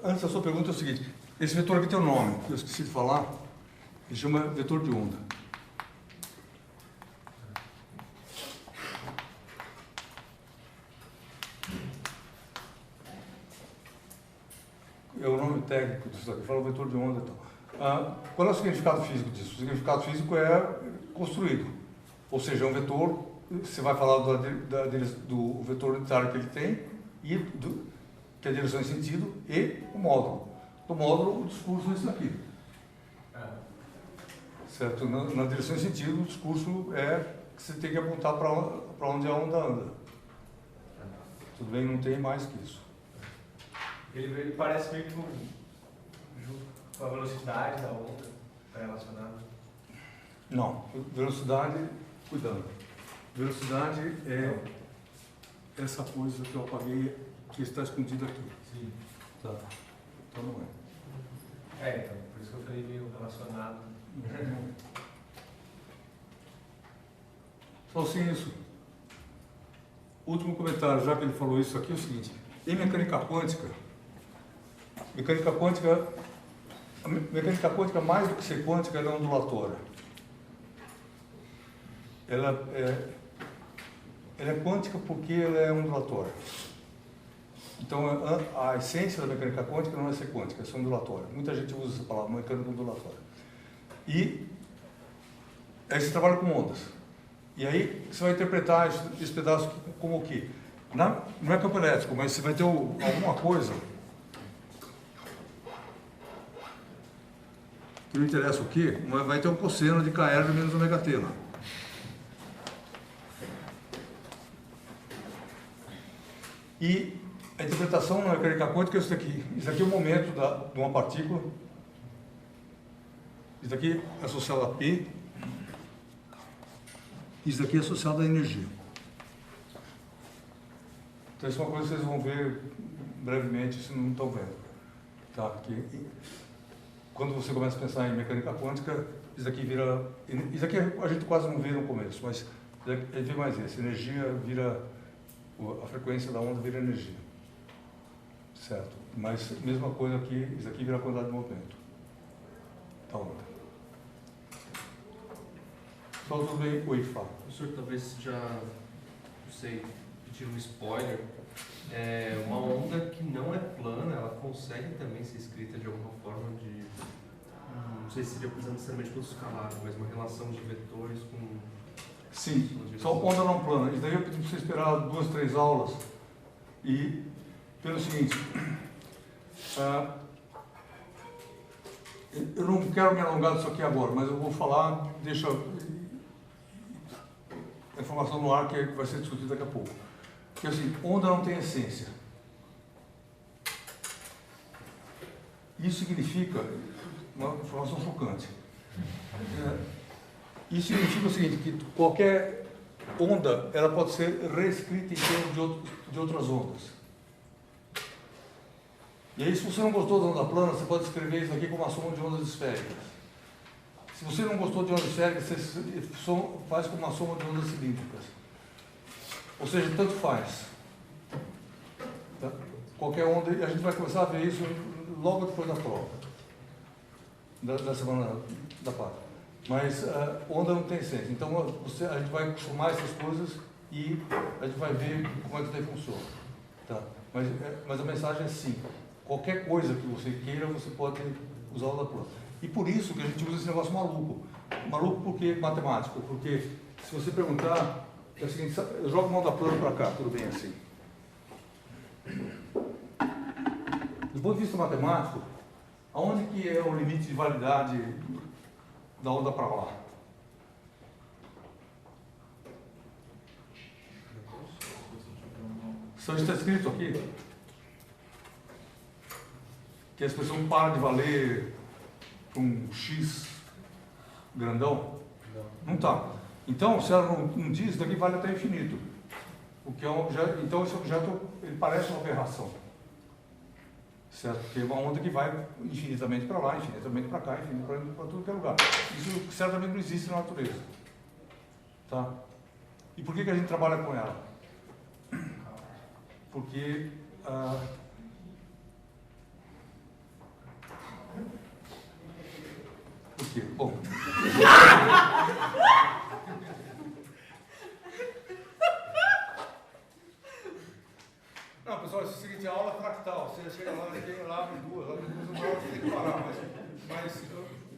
A: Antes da sua pergunta é o seguinte, esse vetor aqui tem um nome, que eu esqueci de falar, ele chama vetor de onda. É o nome técnico disso aqui, fala vetor de onda e tal. Qual é o significado físico disso? O significado físico é construído, ou seja, é um vetor, você vai falar do vetor unitário que ele tem, e que é a direção em sentido, e o módulo. Do módulo, o discurso é isso daqui. Certo? Na direção em sentido, o discurso é que você tem que apontar para onde a onda anda. Tudo bem? Não tem mais que isso.
C: Ele parece meio que junto com a velocidade da onda, está relacionado.
A: Não, velocidade, cuidado. Velocidade é essa coisa que eu apaguei, que está escondida aqui.
C: Sim.
A: Tá. Então não é.
C: Então, por isso que eu falei meio relacionado.
A: Só assim isso. Último comentário, já que ele falou isso aqui, é o seguinte. Em mecânica quântica, mais do que ser quântica, ela é ondulatória. Ela é quântica porque ela é ondulatória. Então, a essência da mecânica quântica não é ser quântica, é ser ondulatória. Muita gente usa essa palavra, mecânica ondulatória. E aí você trabalha com ondas. E aí você vai interpretar esse pedaço como o quê? Não é campo elétrico, mas você vai ter alguma coisa que não interessa o quê, mas vai ter um cosseno de KR menos ômega t lá. E a interpretação na mecânica quântica é isso daqui. Isso aqui é o momento de uma partícula. Isso daqui é associado a P. Isso daqui é associado à energia. Então isso é uma coisa que vocês vão ver brevemente, se não estão vendo. Tá? Que, quando você começa a pensar em mecânica quântica, isso daqui vira... Isso aqui a gente quase não vê no começo, mas a gente vê mais esse. Energia vira... A frequência da onda vira energia. Certo? Mas mesma coisa aqui, isso aqui vira a quantidade de movimento. Da onda. Só tudo bem? Oi, fala.
E: Professor, talvez já, não sei, pedir um spoiler. É uma onda que não é plana, ela consegue também ser escrita de alguma forma de... Não sei se seria necessariamente pelo escalar, mas uma relação de vetores com...
A: Sim, só onda não plana. Isso daí eu pedi para você esperar 2, 3 aulas. E, pelo seguinte, eu não quero me alongar disso aqui agora, mas eu vou falar, deixa a informação no ar que vai ser discutida daqui a pouco. Porque assim, onda não tem essência. Isso significa uma informação chocante. Isso significa o seguinte, que qualquer onda, ela pode ser reescrita em termos de outras ondas. E aí, se você não gostou da onda plana, você pode escrever isso aqui como uma soma de ondas esféricas. Se você não gostou de ondas esféricas, você faz como uma soma de ondas cilíndricas. Ou seja, tanto faz. Tá? Qualquer onda, a gente vai começar a ver isso logo depois da prova, da semana da parte. Mas onda não tem essência. Então a gente vai somar essas coisas e a gente vai ver como é que isso daí funciona. Tá? Mas a mensagem é sim. Qualquer coisa que você queira, você pode usar onda plana. E por isso que a gente usa esse negócio maluco. Maluco porque matemático. Porque se você perguntar, é o seguinte, eu jogo uma onda plana para cá, tudo bem assim. Do ponto de vista matemático, aonde que é o limite de validade da onda para lá? Só está escrito aqui que a expressão para de valer para um X grandão? Não está. Então, se ela não diz, isso daqui vale até infinito. O que é um objeto, então esse objeto ele parece uma aberração. Certo? Porque é uma onda que vai infinitamente para lá, infinitamente para cá, infinitamente para tudo que é lugar. Isso certamente não existe na natureza. Tá? E por que a gente trabalha com ela? Porque por quê? Bom. Não, pessoal, é o seguinte, a aula é fractal. Você chega lá, abre duas, uma hora você tem que parar, mas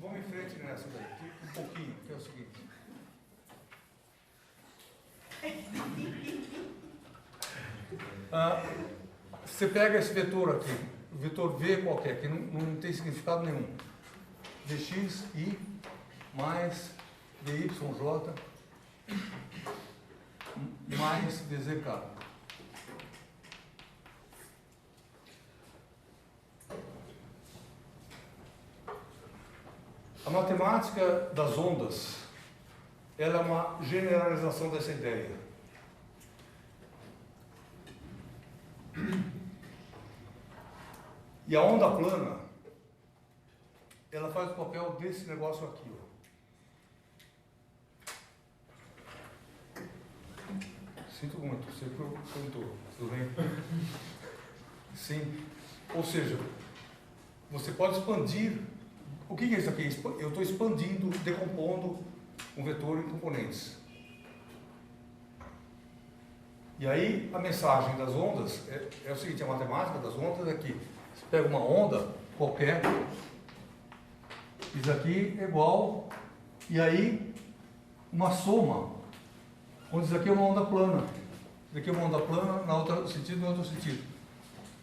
A: vamos em frente nessa daí, um pouquinho, que é o seguinte. Você pega esse vetor aqui, o vetor V qualquer, que não tem significado nenhum. Dxi mais dyj mais dzk. A matemática das ondas, ela é uma generalização dessa ideia. E a onda plana, ela faz o papel desse negócio aqui, ó. Sinto muito, você perguntou, tudo bem? Sim. Ou seja, você pode expandir. O que é isso aqui? Eu estou expandindo, decompondo um vetor em componentes. E aí, a mensagem das ondas é o seguinte, a matemática das ondas é que você pega uma onda qualquer, isso aqui é igual, e aí uma soma, onde isso aqui é uma onda plana, isso aqui é uma onda plana, na outro sentido, no outro sentido.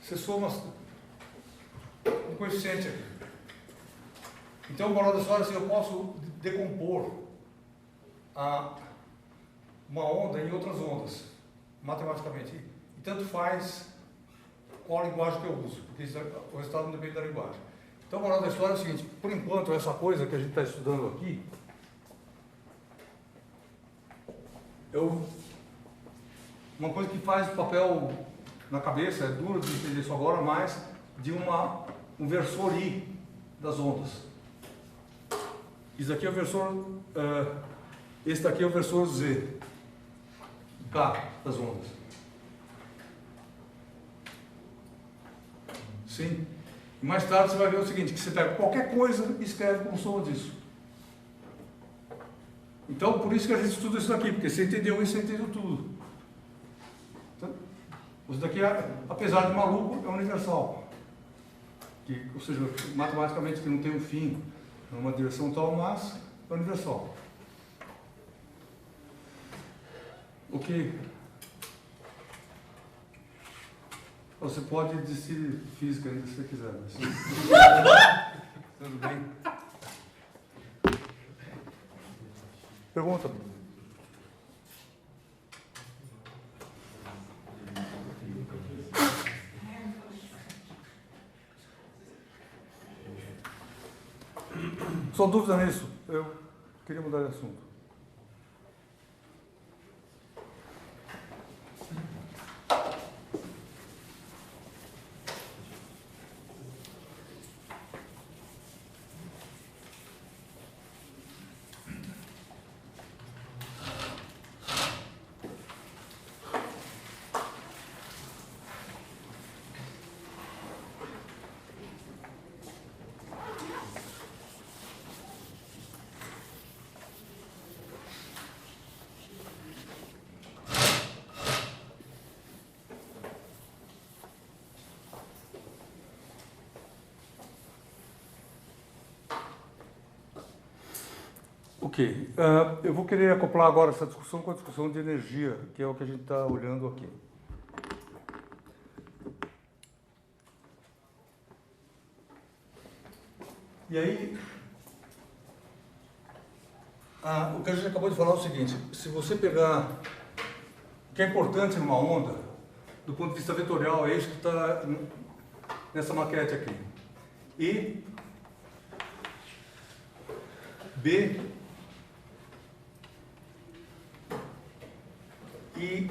A: Você soma um coeficiente aqui. Então, o moral da história é assim, eu posso decompor uma onda em outras ondas, matematicamente. E tanto faz qual a linguagem que eu uso, porque o resultado não depende da linguagem. Então, a moral da história é o seguinte, por enquanto, essa coisa que a gente está estudando aqui, uma coisa que faz o papel na cabeça, é duro de entender isso agora, mas de um versor I das ondas. Isso aqui é o versor, esse daqui é o versor Z, K das ondas. Sim? E mais tarde você vai ver o seguinte, que você pega qualquer coisa e escreve como soma disso. Então, por isso que a gente estuda isso daqui, porque você entendeu isso, você entendeu tudo. Então, isso daqui, apesar de maluco, é universal. Ou seja, matematicamente que não tem um fim, numa direção tal, mas é universal. O que você pode desistir física ainda se você quiser. Mas... Tudo bem? Pergunta. Só dúvida nisso? Eu queria mudar de assunto. Ok. Eu vou querer acoplar agora essa discussão com a discussão de energia, que é o que a gente está olhando aqui. E aí, o que a gente acabou de falar é o seguinte: se você pegar o que é importante numa onda, do ponto de vista vetorial, é isso que está nessa maquete aqui. E, B, e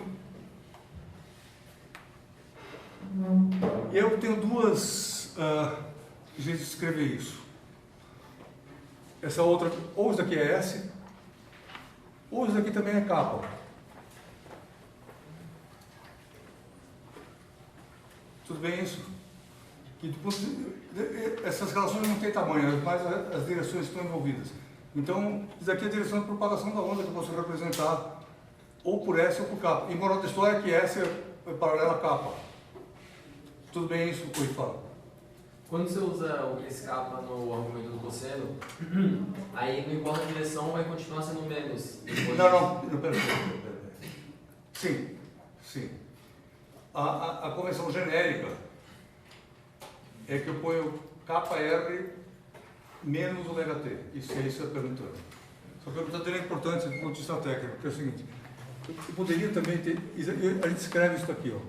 A: eu tenho duas jeitos de escrever isso. Essa outra, ou isso daqui é S, ou isso daqui também é kappa. Tudo bem isso? Que essas relações não têm tamanho, mas as direções estão envolvidas. Então, isso aqui é a direção de propagação da onda que eu posso representar ou por S ou por kappa. E moral da história é que S é paralela a kappa. Tudo bem isso, o que eu falo?
F: Quando você usa esse kappa no argumento do cosseno, aí não importa a direção, vai continuar sendo menos.
A: Não, pera. Sim. A convenção genérica é que eu ponho KR menos ômega T. Isso é isso a pergunta. Essa pergunta é importante do ponto de vista técnico, porque é o seguinte: eu poderia também ter. A gente escreve isso aqui, ó,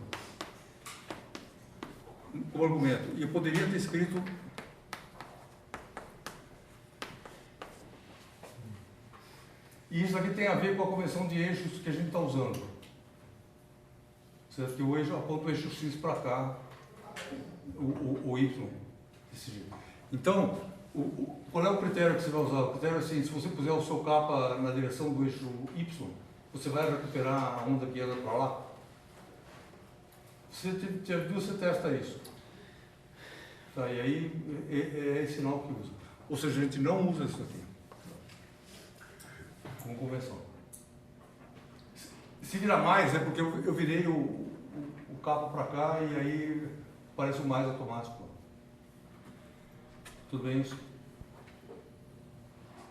A: como argumento. E eu poderia ter escrito e isso aqui tem a ver com a convenção de eixos que a gente está usando. Certo? Que o eixo aponta o eixo X para cá, o Y, desse jeito. Então, qual é o critério que você vai usar? O critério é assim: se você puser o seu kappa na direção do eixo Y, você vai recuperar a onda que anda para lá. Se tiver duas, você testa isso. Tá, e aí é esse sinal que usa. Ou seja, a gente não usa isso aqui como convenção. Se virar mais, é porque eu virei o kappa para cá e aí parece o mais automático. Tudo bem isso?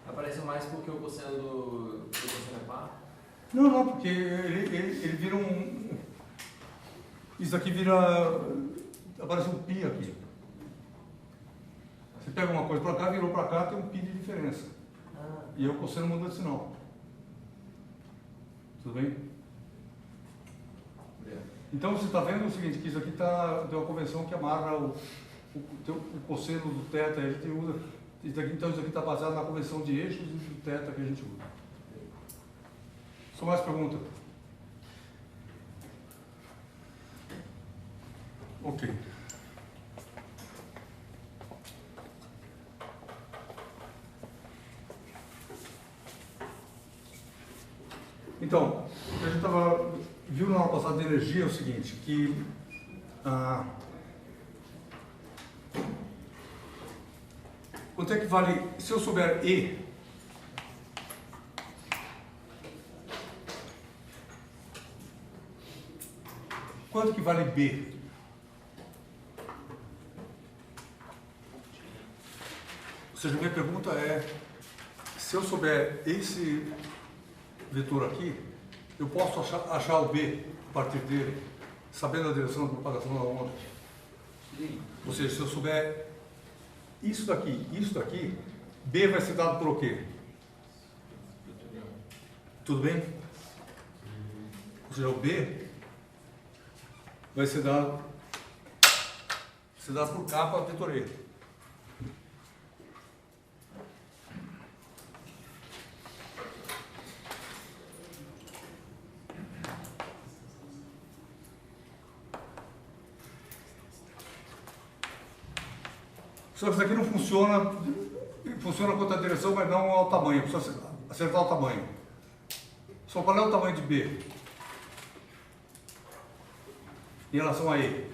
F: Aparece mais porque o cosseno do cosseno é par?
A: Não, porque ele vira um... Isso aqui vira... Aparece um pi aqui. Você pega uma coisa para cá, virou para cá, tem um pi de diferença. E aí o cosseno muda de sinal. Tudo bem? Então você está vendo o seguinte, que isso aqui tem uma convenção que amarra o cosseno do θ, a gente usa. Então isso aqui está baseado na convenção de eixos e do θ que a gente usa. Só mais pergunta? Ok. Então, o que a gente viu na aula passada de energia é o seguinte, que quanto é que vale, se eu souber E, quanto que vale B? Ou seja, minha pergunta é, se eu souber esse vetor aqui, eu posso achar o B a partir dele, sabendo a direção de propagação da onda. Ou seja, se eu souber isso daqui, B vai ser dado por o quê? Tudo bem? Ou seja, o B vai ser dado por kappa vetor E. Só que isso aqui não funciona quanto à direção, mas não ao tamanho, precisa acertar o tamanho. Só qual é o tamanho de B em relação a E?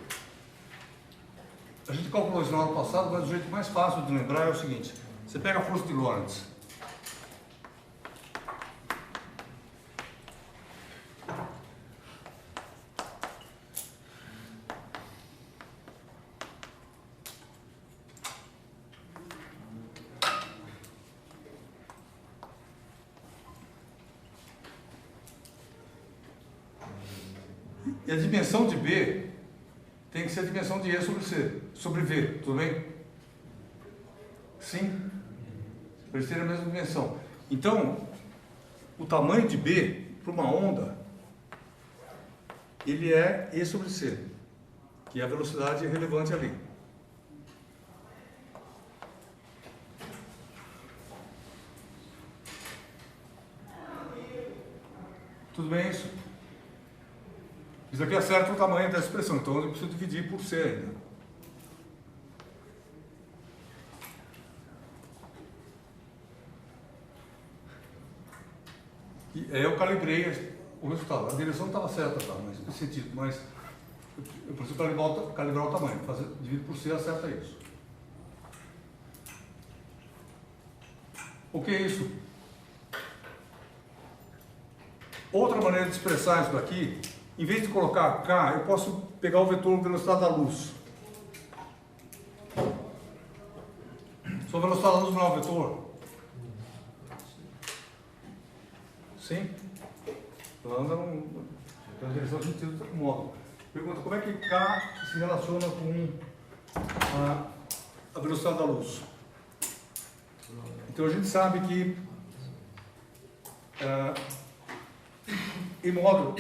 A: A gente calculou isso no ano passado, mas o jeito mais fácil de lembrar é o seguinte: você pega a força de Lorentz. E a dimensão de B tem que ser a dimensão de E sobre C, sobre V, tudo bem? Sim? Para eles terem a mesma dimensão. Então, o tamanho de B para uma onda, ele é E sobre C, que é a velocidade relevante ali. Tudo bem isso? Isso aqui acerta o tamanho da expressão, então eu preciso dividir por C ainda. E aí eu calibrei o resultado. A direção estava certa, tá, mas nesse sentido, mas eu preciso calibrar o tamanho. Dividir por C acerta isso. O que é isso? Outra maneira de expressar isso daqui, em vez de colocar K, eu posso pegar o vetor velocidade da luz. Sua velocidade da luz não é um vetor? Sim? Ela anda na direção sentido do módulo. Pergunta, como é que K se relaciona com a velocidade da luz? Então a gente sabe que em módulo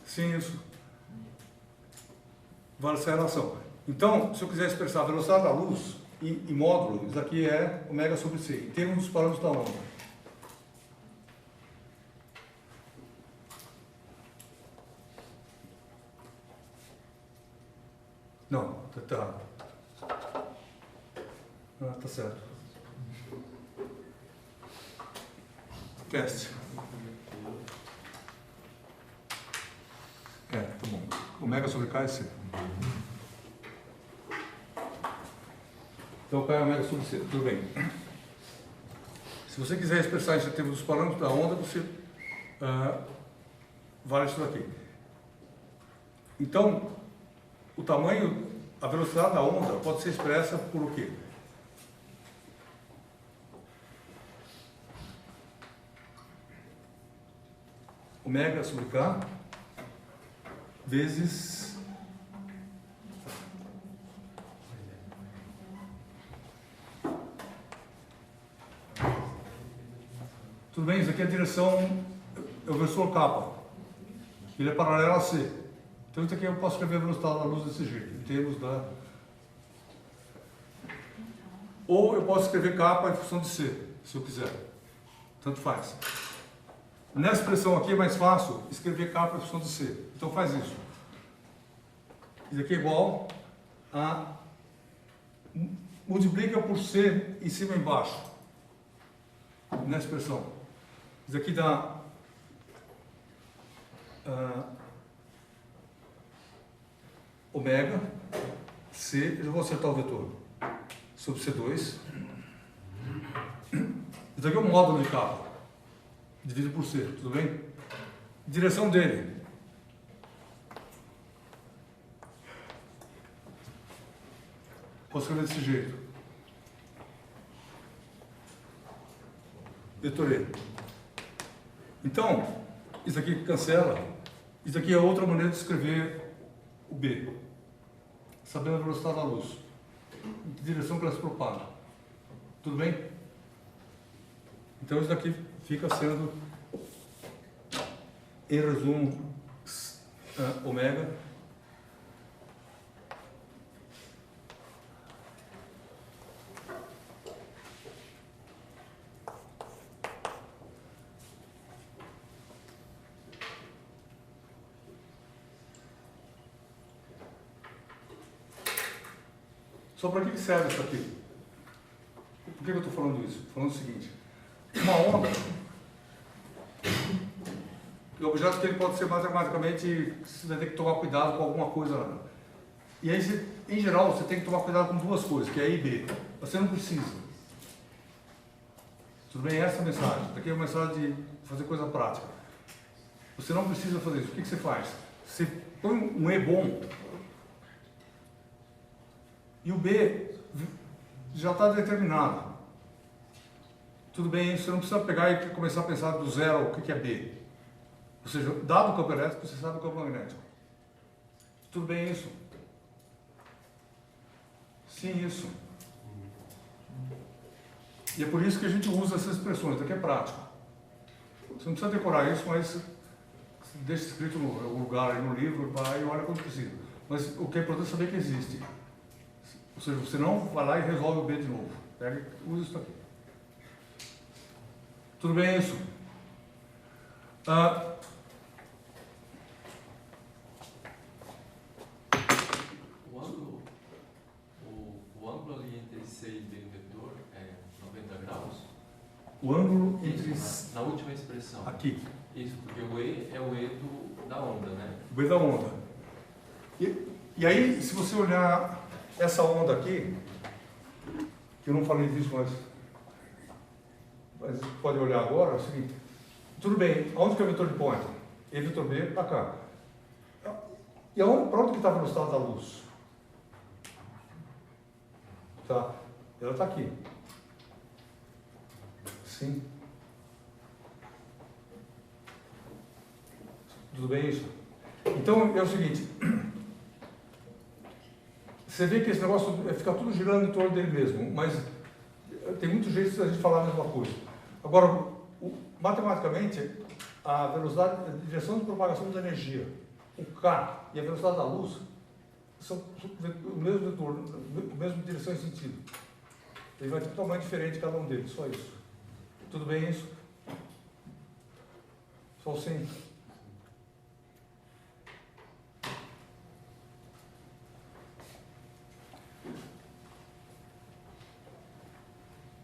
A: sim, isso vale essa relação. Então, se eu quiser expressar a velocidade da luz em módulo, isso aqui é ω sobre C, em termos dos parâmetros da onda. Não, tá. Tá certo. Teste. Tá bom. Ω sobre K é C. Então, K é ω sobre C. Tudo bem. Se você quiser expressar isso em termos dos parâmetros da onda, você vale isso daqui. Então, o tamanho, a velocidade da onda pode ser expressa por o quê? Ω sobre K vezes tudo bem, isso aqui é a direção, é o versor kappa, ele é paralelo a C. Então isso aqui eu posso escrever a velocidade da luz desse jeito, em termos da... Ou eu posso escrever kappa em função de C, se eu quiser. Tanto faz. Nessa expressão aqui é mais fácil escrever kappa em função de C. Então faz isso. Isso aqui é igual a... multiplica por C em cima e embaixo. Nessa expressão. Isso aqui dá... ω, C, eu vou acertar o vetor, sobre C2. Isso aqui é um módulo de kappa, dividido por C, tudo bem? Direção dele. Posso escrever desse jeito. Vetor E. Então, isso aqui cancela. Isso aqui é outra maneira de escrever o B. Sabendo a velocidade da luz. Em que direção que ela se propaga. Tudo bem? Então isso daqui fica sendo, em resumo, ω Só para que serve isso aqui? Por que eu estou falando isso? Estou falando o seguinte: uma onda, o objeto que ele pode ser matematicamente, você vai ter que tomar cuidado com alguma coisa. E aí, em geral, você tem que tomar cuidado com duas coisas, que é A e B. Você não precisa. Tudo bem? Essa é a mensagem. Aqui é a mensagem de fazer coisa prática. Você não precisa fazer isso. O que você faz? Você põe um E bom. E o B já está determinado. Tudo bem, você não precisa pegar e começar a pensar do zero o que é B. Ou seja, dado o campo elétrico, você sabe o campo magnético. Tudo bem isso? Sim, isso. E é por isso que a gente usa essas expressões, daqui é prático. Você não precisa decorar isso, mas deixa escrito em algum lugar aí no livro, vai e olha quando precisa. Mas o que é importante é saber que existe. Ou seja, você não vai lá e resolve o B de novo. Pega e usa isso aqui. Tudo bem isso?
E: O ângulo ali entre C e B vetor é 90 graus?
A: O ângulo entre...
E: Na última expressão.
A: Aqui.
E: Isso, porque o E é o E da onda, né?
A: O B da onda. E aí, se você olhar essa onda aqui, que eu não falei disso, mas pode olhar agora, é o seguinte. Tudo bem, aonde que é o vetor de Poynter? E vetor B para cá. E para onde que está a velocidade da luz? Tá. Ela está aqui. Sim. Tudo bem isso? Então, é o seguinte. Você vê que esse negócio fica tudo girando em torno dele mesmo, mas tem muitos jeitos de a gente falar a mesma coisa. Agora, matematicamente, a velocidade, a direção de propagação da energia, o K e a velocidade da luz, são o mesmo vetor, a mesma direção e sentido. Ele vai ter totalmente diferente cada um deles, só isso. Tudo bem isso? Só sim.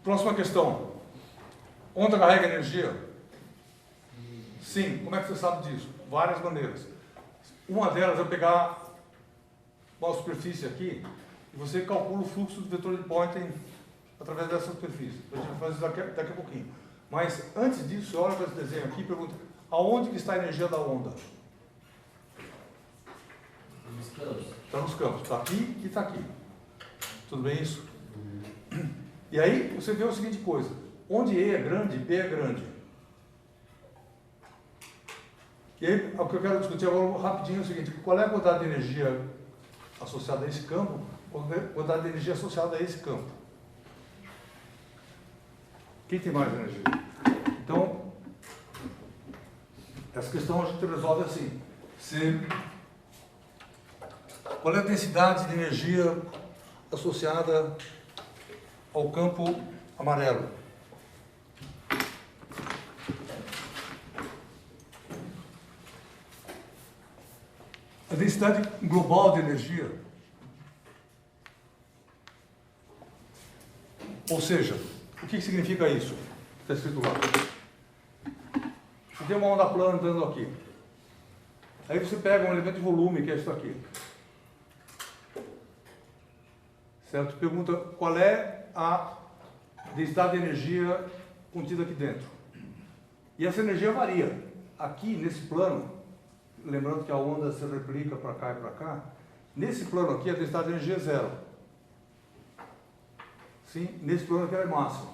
A: Próxima questão. Onda carrega energia? Sim. Como é que você sabe disso? Várias maneiras. Uma delas é pegar uma superfície aqui e você calcula o fluxo do vetor de Poynter através dessa superfície. A gente vai fazer isso daqui a pouquinho. Mas antes disso, você olha para esse desenho aqui e pergunta: aonde que está a energia da onda?
F: Nos campos.
A: Está nos campos. Está aqui e está aqui. Tudo bem isso? E aí você vê a seguinte coisa: onde E é grande, B é grande. E aí o que eu quero discutir agora rapidinho é o seguinte: qual é a quantidade de energia associada a esse campo, ou a quantidade de energia associada a esse campo? Quem tem mais energia? Então, essa questão a gente resolve assim: qual é a densidade de energia associada ao campo amarelo? A densidade global de energia, ou seja, o que significa isso? Está escrito lá. Você tem uma onda plana andando aqui. Aí você pega um elemento de volume, que é isso aqui. Certo? Pergunta qual é a densidade de energia contida aqui dentro. E essa energia varia. Aqui, nesse plano, lembrando que a onda se replica para cá e para cá, nesse plano aqui a densidade de energia é zero. Sim? Nesse plano aqui ela é máxima.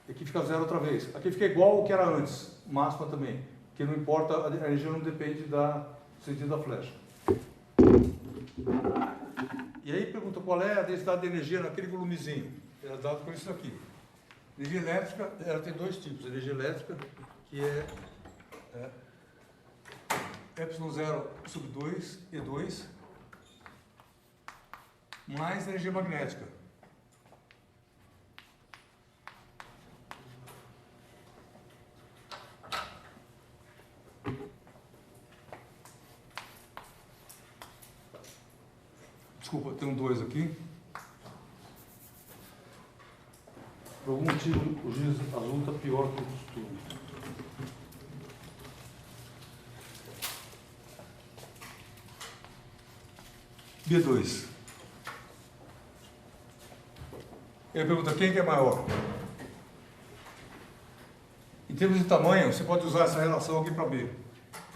A: Aqui fica zero outra vez. Aqui fica igual ao que era antes, máxima também. Porque não importa, a energia não depende do sentido da flecha. E aí pergunta qual é a densidade de energia naquele volumezinho. Ela é dado por isso aqui. Energia elétrica, ela tem dois tipos. Energia elétrica, que é ε0 sobre 2, E2, mais energia magnética. Desculpa, tem um 2 aqui. Por algum motivo o giz azul está pior que o costume. B2. Ele pergunta quem que é maior. Em termos de tamanho, você pode usar essa relação aqui para B.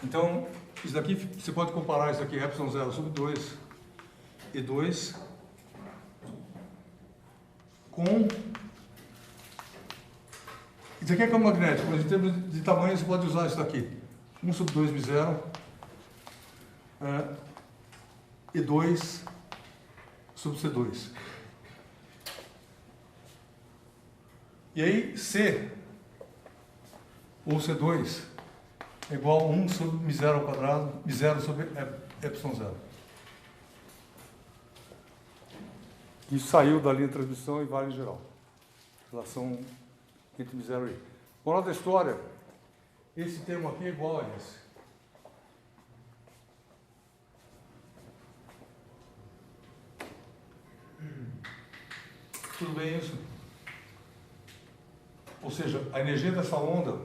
A: Então, isso daqui, você pode comparar isso aqui, ε0 sobre 2, E2, com Isso aqui é campo magnético, mas em termos de tamanho você pode usar isso daqui. 1/2μ e 2/C2. E aí C ou C2 é igual a 1/μ², μ0/ε0. Isso saiu da linha de transmissão e vale em geral. Relação entre μ0 e I. Moral da história, esse termo aqui é igual a esse. Tudo bem isso? Ou seja, a energia dessa onda,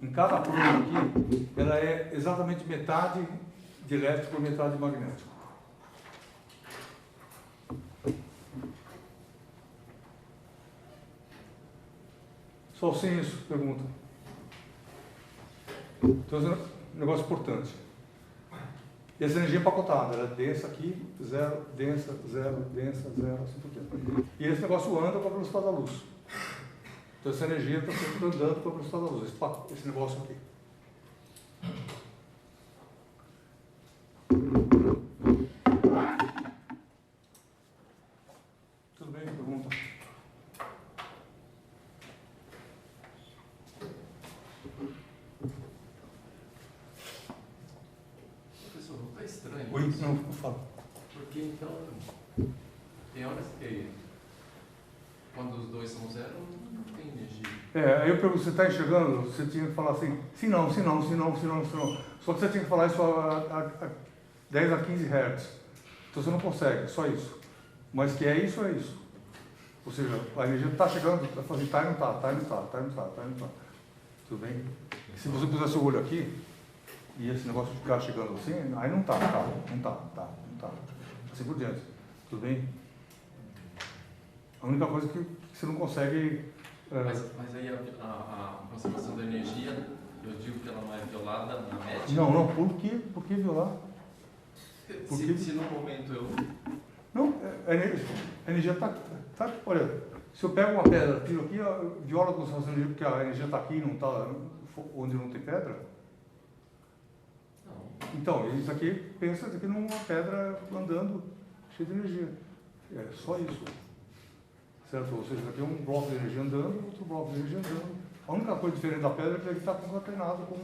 A: em cada plano aqui, ela é exatamente metade de elétrico e metade de magnético. Só sem isso, pergunta. Então, esse é um negócio importante. E essa energia é empacotada, ela é densa aqui, 0, densa, 0, densa, 0, assim por diante. E esse negócio anda com a velocidade da luz. Então essa energia está sempre andando com a velocidade da luz, esse negócio aqui. Tudo bem? Pergunta?
E: Professor, não está estranho?
A: Oi?
E: isso?
A: Não fala.
E: Porque então, tem horas que quando os dois são zero, não tem energia.
A: Aí eu pergunto, você está enxergando? Você tinha que falar assim, sim não, sim não, sim não, sim não, sim não. Só que você tinha que falar isso a 10 a 15 Hz. Então você não consegue, só isso. Mas que é isso, é isso. Ou seja, a energia está chegando, está fazendo tá e não está, tá e não está, tá e não está, tá e não está. Tudo bem? Se você puser seu olho aqui, e esse negócio ficar chegando assim, aí não está, não está. Assim por diante. Tudo bem? A única coisa que você não consegue...
E: Mas aí a conservação da energia, eu digo que ela não é violada na média?
A: Não, por que violar?
E: Se no momento eu...
A: Não, a energia está... Olha, se eu pego uma pedra, tiro aqui, viola a conservação da energia porque a energia está aqui e não está onde não tem pedra?
E: Não.
A: Então, isso aqui, pensa aqui numa pedra andando, cheia de energia. É só isso. Certo? Ou seja, aqui é um bloco de energia andando, outro bloco de energia andando. A única coisa diferente da pedra é que ele está concatenado com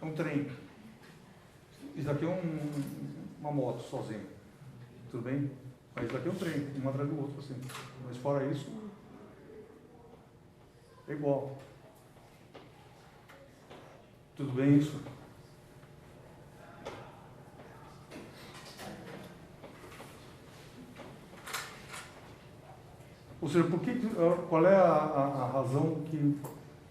A: um trem. Isso aqui é uma moto sozinha. Tudo bem? Mas isso aqui é um trem, um atrás do outro, assim. Mas fora isso, é igual. Tudo bem isso? Ou seja, qual é a razão que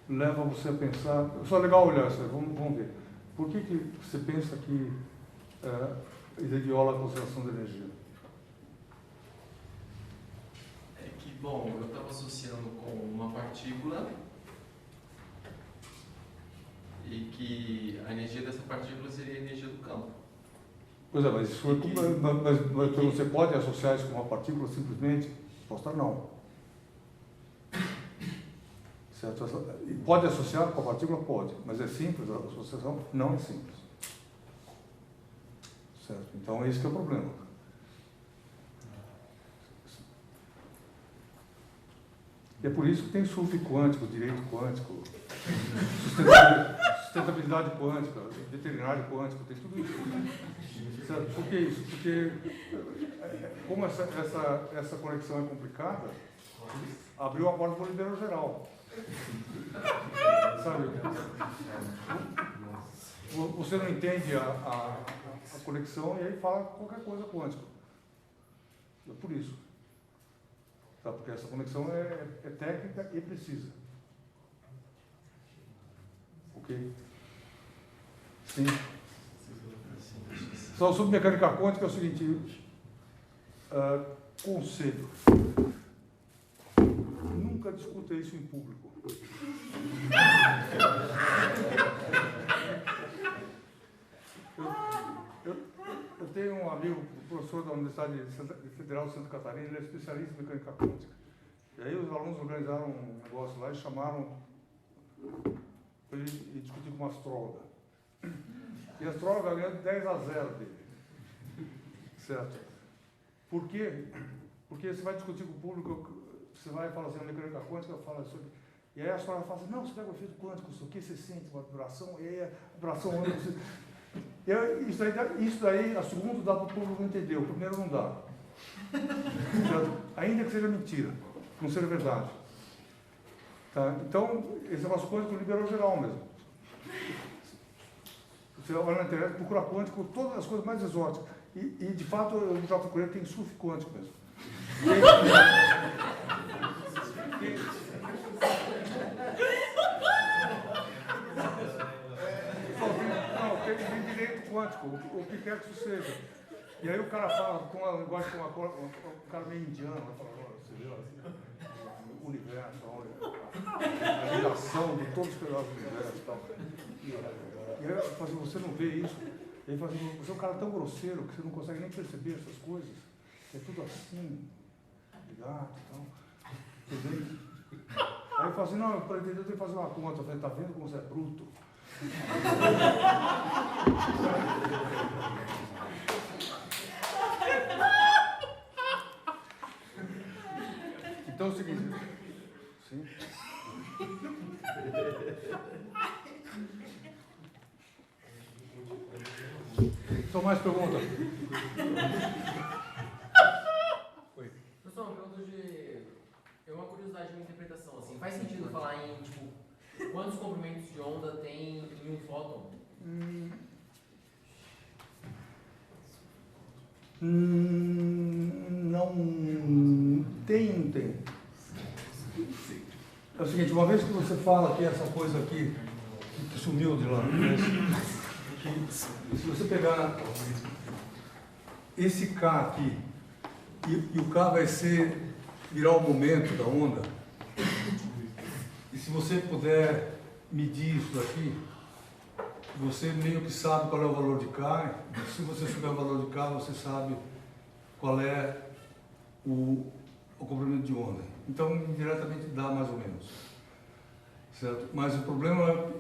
A: leva você a pensar... Só legal olhar isso aí, vamos ver. Por que você pensa que ele viola a conservação da energia?
E: É que, bom, eu estava associando com uma partícula e que a energia dessa partícula seria a energia do campo.
A: Pois é, mas você pode associar isso com uma partícula simplesmente? Resposta não. Certo? E pode associar com a partícula? Pode. Mas é simples a associação? Não é simples. Certo? Então, esse que é o problema. E é por isso que tem surf quântico, direito quântico, sustentabilidade quântica, veterinário quântico, tem tudo isso. Certo? Por que isso? Porque, como essa conexão é complicada, abriu a porta para o liberal geral. Sabe? Você não entende a conexão e aí fala qualquer coisa quântica. É por isso. Tá? Porque essa conexão é técnica e precisa. Ok? Sim. Só sobre mecânica quântica é o seguinte, conselho. Nunca discuta isso em público. Eu tenho um amigo, professor da Universidade Federal de Santa Catarina, ele é especialista em mecânica quântica. aí os alunos organizaram um negócio lá e chamaram ele e discutir com uma astróloga. E a astróloga ganhou 10-0 dele. Certo? Por quê? Porque você vai discutir com o público, você vai falar assim, a mecânica quântica fala sobre. E aí a astróloga fala assim, não, você pega o efeito quântico, isso aqui, você sente uma vibração, e aí a vibração anda. E aí, isso daí, a segundo dá para o público entender, o primeiro não dá. Certo? Ainda que seja mentira, não seja verdade. Tá? Então, esse é umas coisas que liberou geral mesmo. Você olha na internet, procura quântico, todas as coisas mais exóticas. E de fato, eu já procurei, tem surf quântico mesmo. Tem direito quântico, o que quer que isso seja. E aí o cara fala, gosta de um cara meio indiano, vai falar, você viu o universo, a ligação de todos os pedaços do universo e tal. E aí eu falo assim, você não vê isso? E ele fala assim, você é um cara tão grosseiro que você não consegue nem perceber essas coisas. É tudo assim, ligado e tal. Entendeu? Aí eu falo assim, não, para entender eu tenho que fazer uma conta. Eu falei, tá vendo como você é bruto? Então é o seguinte. Sim. Então, mais perguntas? Oi.
F: Professor, uma pergunta de... É uma curiosidade de minha interpretação, assim. Faz sentido falar em, tipo, quantos comprimentos de onda tem em um fóton?
A: Não tem. É o seguinte, uma vez que você fala que essa coisa aqui, que sumiu de lá, que se você pegar esse K aqui, e o K vai virar o momento da onda, e se você puder medir isso daqui, você meio que sabe qual é o valor de K, se você souber o valor de K, você sabe qual é o comprimento de onda. Então, indiretamente dá mais ou menos. Certo? Mas o problema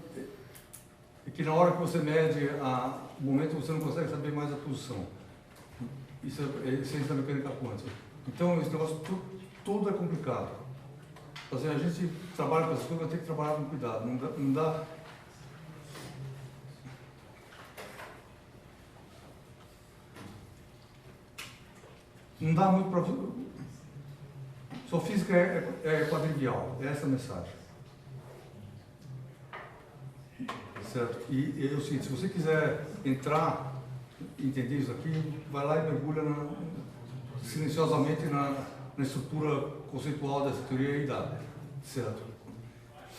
A: é que na hora que você mede o momento, você não consegue saber mais a posição. Isso é ciência da mecânica quântica. Então, esse negócio tudo é complicado. Assim, a gente trabalha com essas coisas, tem que trabalhar com cuidado. Não dá muito para... Sua física é quadrivial, é essa a mensagem. Certo? E é o seguinte, se você quiser entrar, entender isso aqui, vai lá e mergulha silenciosamente na estrutura conceitual dessa teoria e dá. Certo?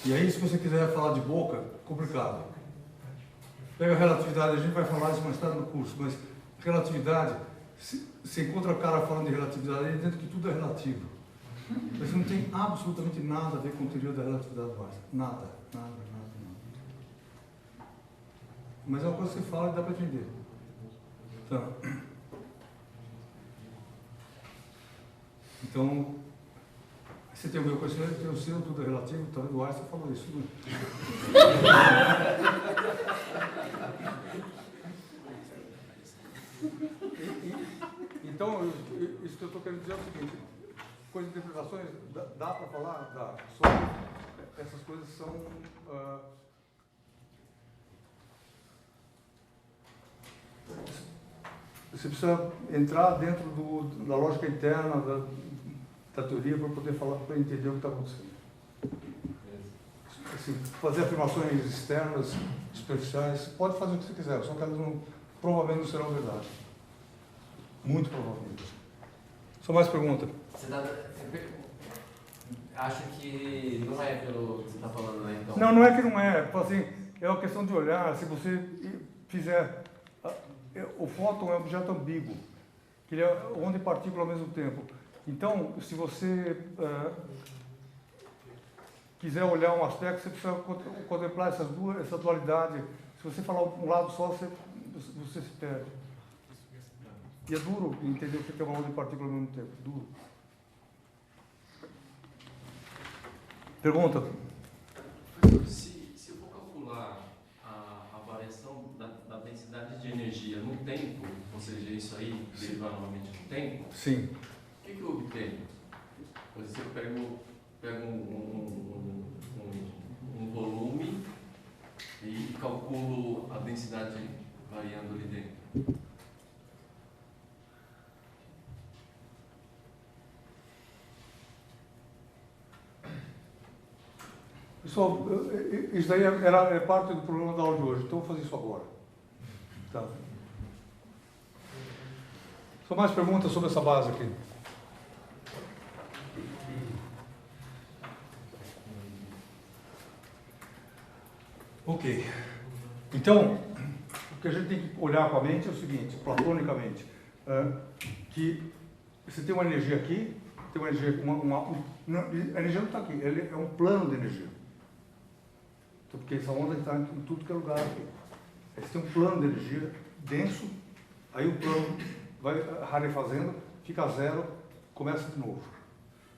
A: E aí, se você quiser falar de boca, complicado. Pega a relatividade, a gente vai falar isso mais tarde no curso, mas relatividade, você encontra o cara falando de relatividade, ele dentro que tudo é relativo. Mas não tem absolutamente nada a ver com a teoria da relatividade básica. Nada. Mas é uma coisa que você fala e dá para entender. Então, você tem o meu conhecimento, tem o seu, tudo é relativo, então o Einstein falou isso. Né? Então, isso que eu estou querendo dizer é o seguinte, coisas de interpretações, dá para falar? Dá. Só que essas coisas são... você precisa entrar dentro da lógica interna da teoria para poder falar, para entender o que está acontecendo. Assim, fazer afirmações externas, superficiais, pode fazer o que você quiser, só que elas provavelmente não serão verdade. Muito provavelmente. Só mais pergunta.
F: Você acha que não é pelo que você está falando, né? Então...
A: Não é que não é. Assim, é uma questão de olhar. Se você fizer... O fóton é um objeto ambíguo, que ele é onda e partícula ao mesmo tempo. Então, se você quiser olhar um aspecto, você precisa contemplar essa dualidade. Se você falar um lado só, você se perde. E é duro entender o que é uma onda e partícula ao mesmo tempo. Duro. Pergunta.
E: Se eu for calcular a variação da densidade de energia no tempo, ou seja, isso aí derivar novamente no tempo,
A: Sim.
E: o que eu obtenho? Pois eu pego um volume e calculo a densidade variando ali dentro.
A: Pessoal, isso daí é parte do problema da aula de hoje, então eu vou fazer isso agora. Tá. Só mais perguntas sobre essa base aqui? Ok. Então, o que a gente tem que olhar com a mente é o seguinte, platonicamente, que você tem uma energia aqui, tem uma energia, a energia não está aqui, ele é um plano de energia. Então, porque essa onda está em tudo que é lugar aqui. Aí você tem um plano de energia denso, aí o plano vai rarefazendo, fica zero, começa de novo.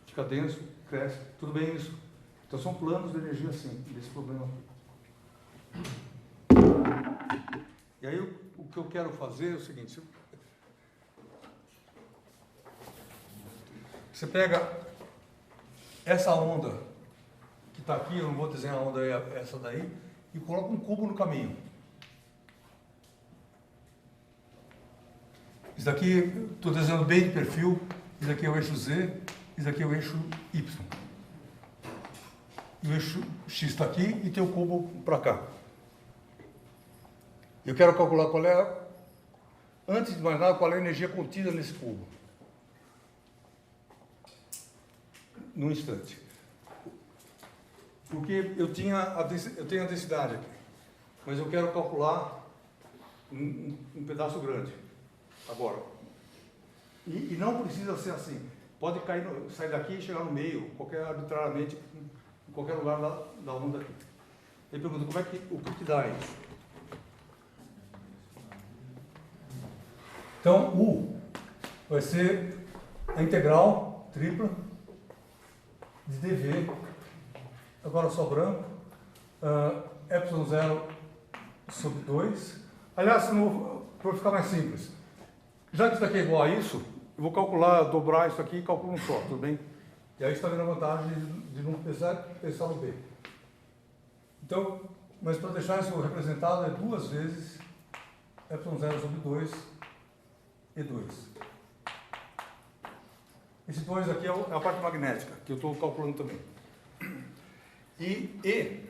A: Fica denso, cresce, tudo bem isso? Então são planos de energia assim, desse problema aqui. E aí o que eu quero fazer é o seguinte, você pega essa onda que está aqui, eu não vou desenhar a onda essa daí, e coloca um cubo no caminho. Isso daqui, estou desenhando bem de perfil, isso daqui é o eixo Z, isso daqui é o eixo Y. E o eixo X está aqui e tem o cubo para cá. Eu quero calcular qual é, antes de mais nada, qual é a energia contida nesse cubo. Num instante. Porque eu tenho a densidade aqui, mas eu quero calcular um pedaço grande. Agora. E não precisa ser assim. Pode sair daqui e chegar no meio, arbitrariamente, em qualquer lugar da onda aqui. Ele pergunta, o que dá isso? Então, U vai ser a integral tripla de dV, agora só branco, ε0 sobre 2. Aliás, para ficar mais simples, já que isso aqui é igual a isso, eu vou dobrar isso aqui e calculo um só, tudo bem? E aí está vendo a vantagem de não pensar no B. Então, mas para deixar isso representado é 2 vezes ε0 sobre 2 e 2. Esse 2 aqui é a parte magnética, que eu estou calculando também. E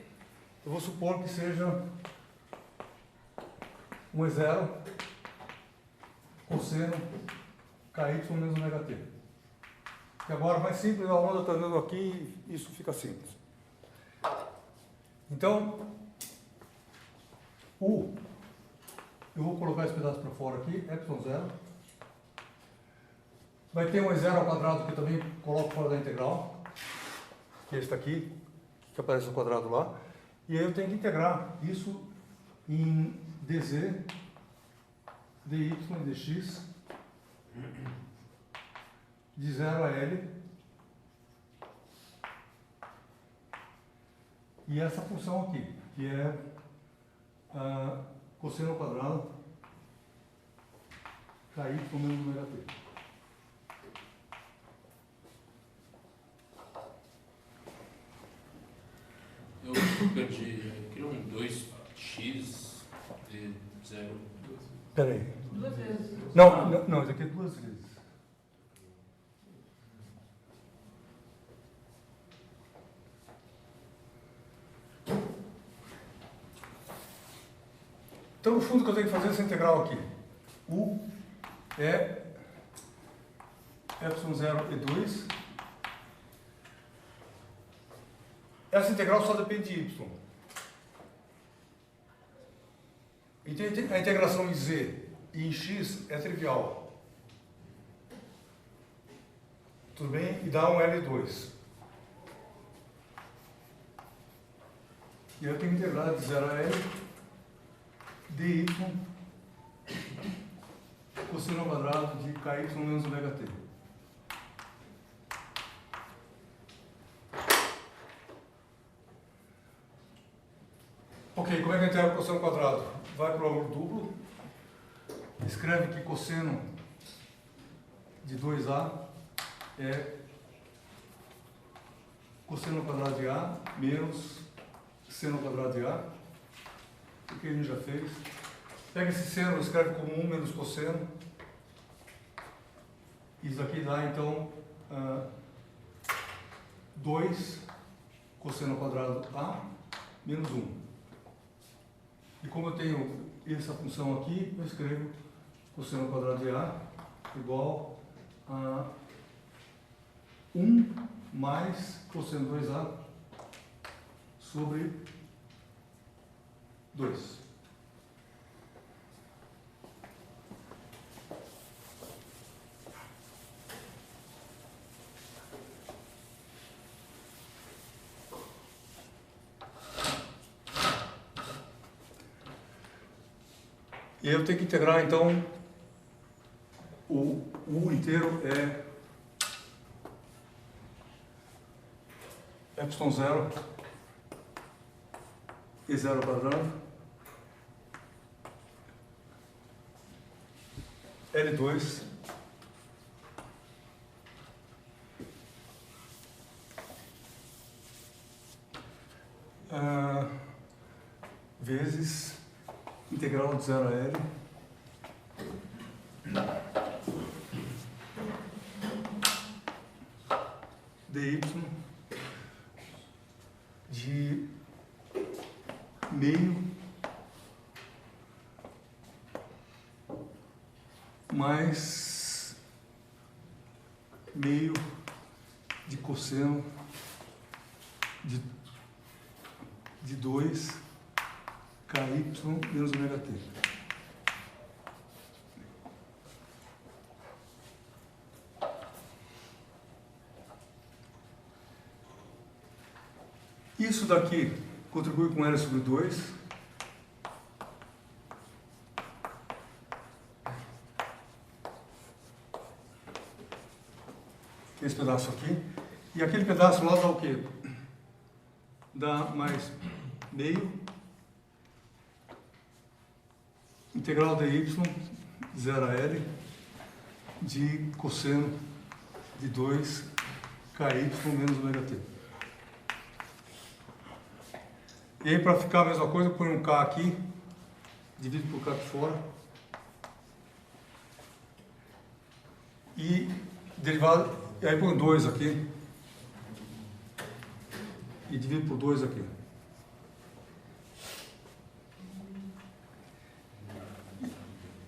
A: eu vou supor que seja um E0 cosseno KY menos ômega t. Que agora, mais simples, a onda está andando aqui e isso fica simples. Então, eu vou colocar esse pedaço para fora aqui, ε0. Vai ter um E0 ao quadrado que eu também coloco fora da integral, que é este aqui, que aparece no quadrado lá. E aí eu tenho que integrar isso em dz, dy e dx, de 0 a L. E essa função aqui, que é cosseno ao quadrado, KY menos ômega t.
B: Eu perdi, eu queria um 2x de 0.
A: Espera aí.
G: 2 vezes.
A: Não, isso aqui é 2 vezes. Então, no fundo, o que eu tenho que fazer é essa integral aqui. U é ε0 e 2. Essa integral só depende de y. Então, a integração em z e em x é trivial. Tudo bem? E dá um L2. E eu tenho que integrar de 0 a L dy cosseno ao quadrado de KY menos ômega t. é que a gente integra o cosseno quadrado? Vai para o valor duplo, escreve que cosseno de 2A é cosseno ao quadrado de A menos seno ao quadrado de A, o que a gente já fez. Pega esse seno, escreve como 1 menos cosseno. Isso aqui dá então 2 cosseno ao quadrado A menos 1. E como eu tenho essa função aqui, eu escrevo cosseno ao quadrado de A igual a 1 mais cosseno 2A sobre 2. E eu tenho que integrar, então, o U inteiro é ε0 e 0 ao quadrado, L2 vezes integral de 0 a L dy de meio mais meio de cosseno de 2 ky menos ômega t. Isso daqui contribui com L sobre 2. Esse pedaço aqui. E aquele pedaço lá dá o quê? Dá mais meio integral dy 0 a L de cosseno de 2 ky menos ômega t. E aí, para ficar a mesma coisa, eu ponho um k aqui, divido por k aqui fora. E derivado, e aí ponho 2 aqui. E divido por 2 aqui.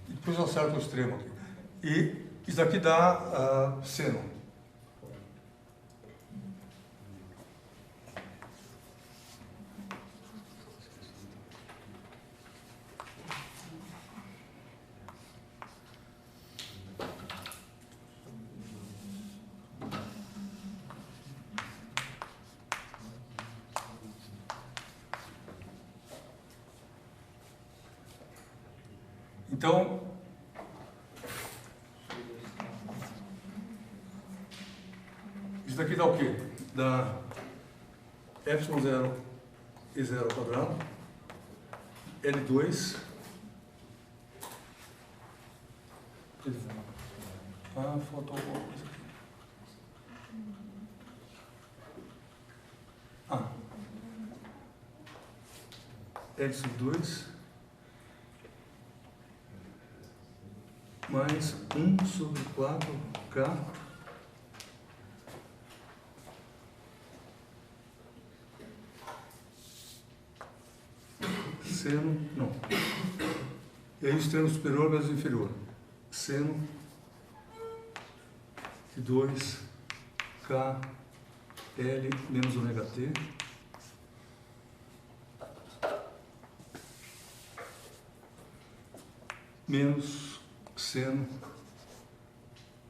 A: E depois eu acerto o extremo aqui. E isso aqui dá seno. Então, isso daqui dá o quê? Dá ε0 e 0 ao quadrado, L2, faltou alguma coisa aqui. L sobre 2 mais 1 sobre 4K seno, não. E aí o extremo superior menos o inferior. Seno de 2K L menos ômega T menos seno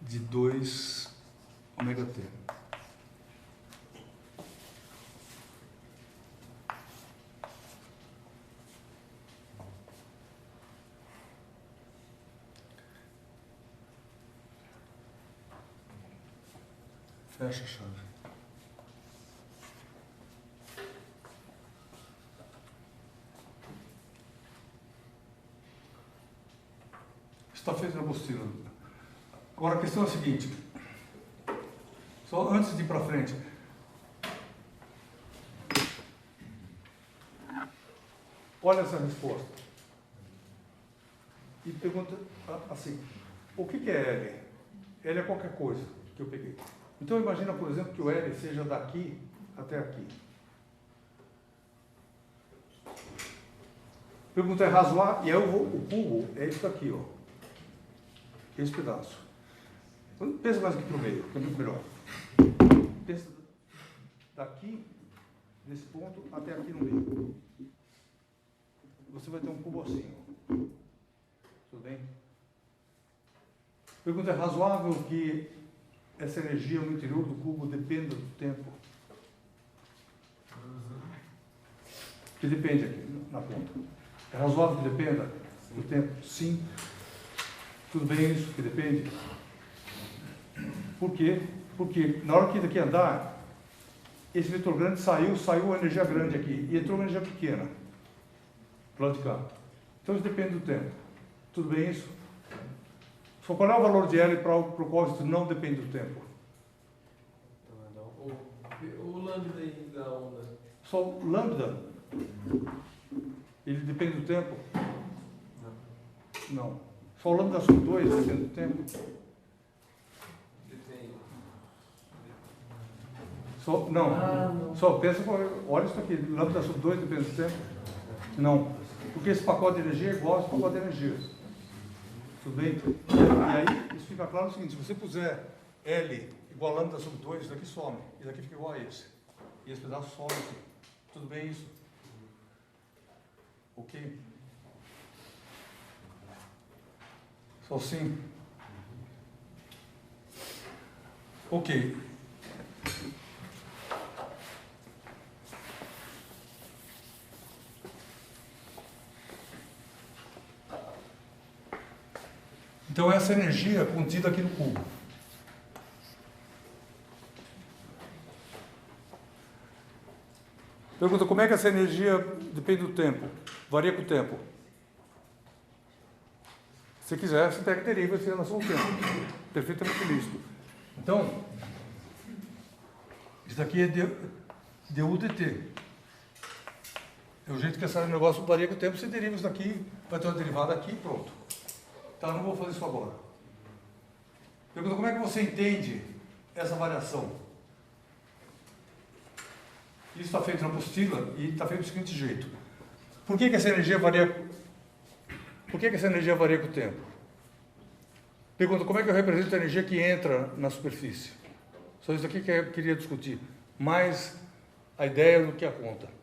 A: de 2 ômega T. Fecha a chave. apostila. Agora a questão é a seguinte, só antes de ir para frente. Olha essa resposta. E pergunta assim, o que é L? L é qualquer coisa que eu peguei. Então imagina, por exemplo, que o L seja daqui até aqui. Pergunta é razoável, e aí o cubo é isso daqui, ó. Esse pedaço. Pensa mais aqui para o meio, que é muito melhor. Pensa daqui, desse ponto, até aqui no meio. Você vai ter um cubo assim, ó. Tudo bem? Pergunta é razoável que essa energia no interior do cubo dependa do tempo? Que depende aqui, na ponta. É razoável que dependa do tempo? Sim. Tudo bem isso que depende? Por quê? Porque na hora que daqui andar, esse vetor grande saiu a energia grande aqui e entrou uma energia pequena pro lado de cá. Então isso depende do tempo. Tudo bem isso? Só qual é o valor de L para o qual isso não depende do tempo?
F: O lambda aí da onda.
A: Só o lambda, ele depende do tempo? Não. Só o lambda sobre 2 depende do tempo?
F: Depende.
A: Só, não. Só pensa, olha isso aqui, lambda sobre 2 depende do tempo? Não. Porque esse pacote de energia é igual a esse pacote de energia. Tudo bem? E aí, isso fica claro o seguinte, se você puser L igual a lambda sobre 2, isso daqui some. Isso daqui fica igual a esse. E esse pedaço some aqui. Tudo bem isso? Ok? Só sim? Ok. Então essa energia contida aqui no cubo. Pergunta, como é que essa energia depende do tempo? Varia com o tempo. Se quiser, você pega e deriva em relação ao tempo. Perfeitamente lícito. Então, isso daqui é du dt. É o jeito que esse negócio varia com o tempo, você deriva isso daqui, vai ter uma derivada aqui e pronto. Tá, não vou fazer isso agora. Pergunta, como é que você entende essa variação? Isso está feito na apostila e está feito do seguinte jeito. Por que essa energia varia? Por que essa energia varia com o tempo? Pergunta, como é que eu represento a energia que entra na superfície? Só isso aqui que eu queria discutir. Mais a ideia do que a conta.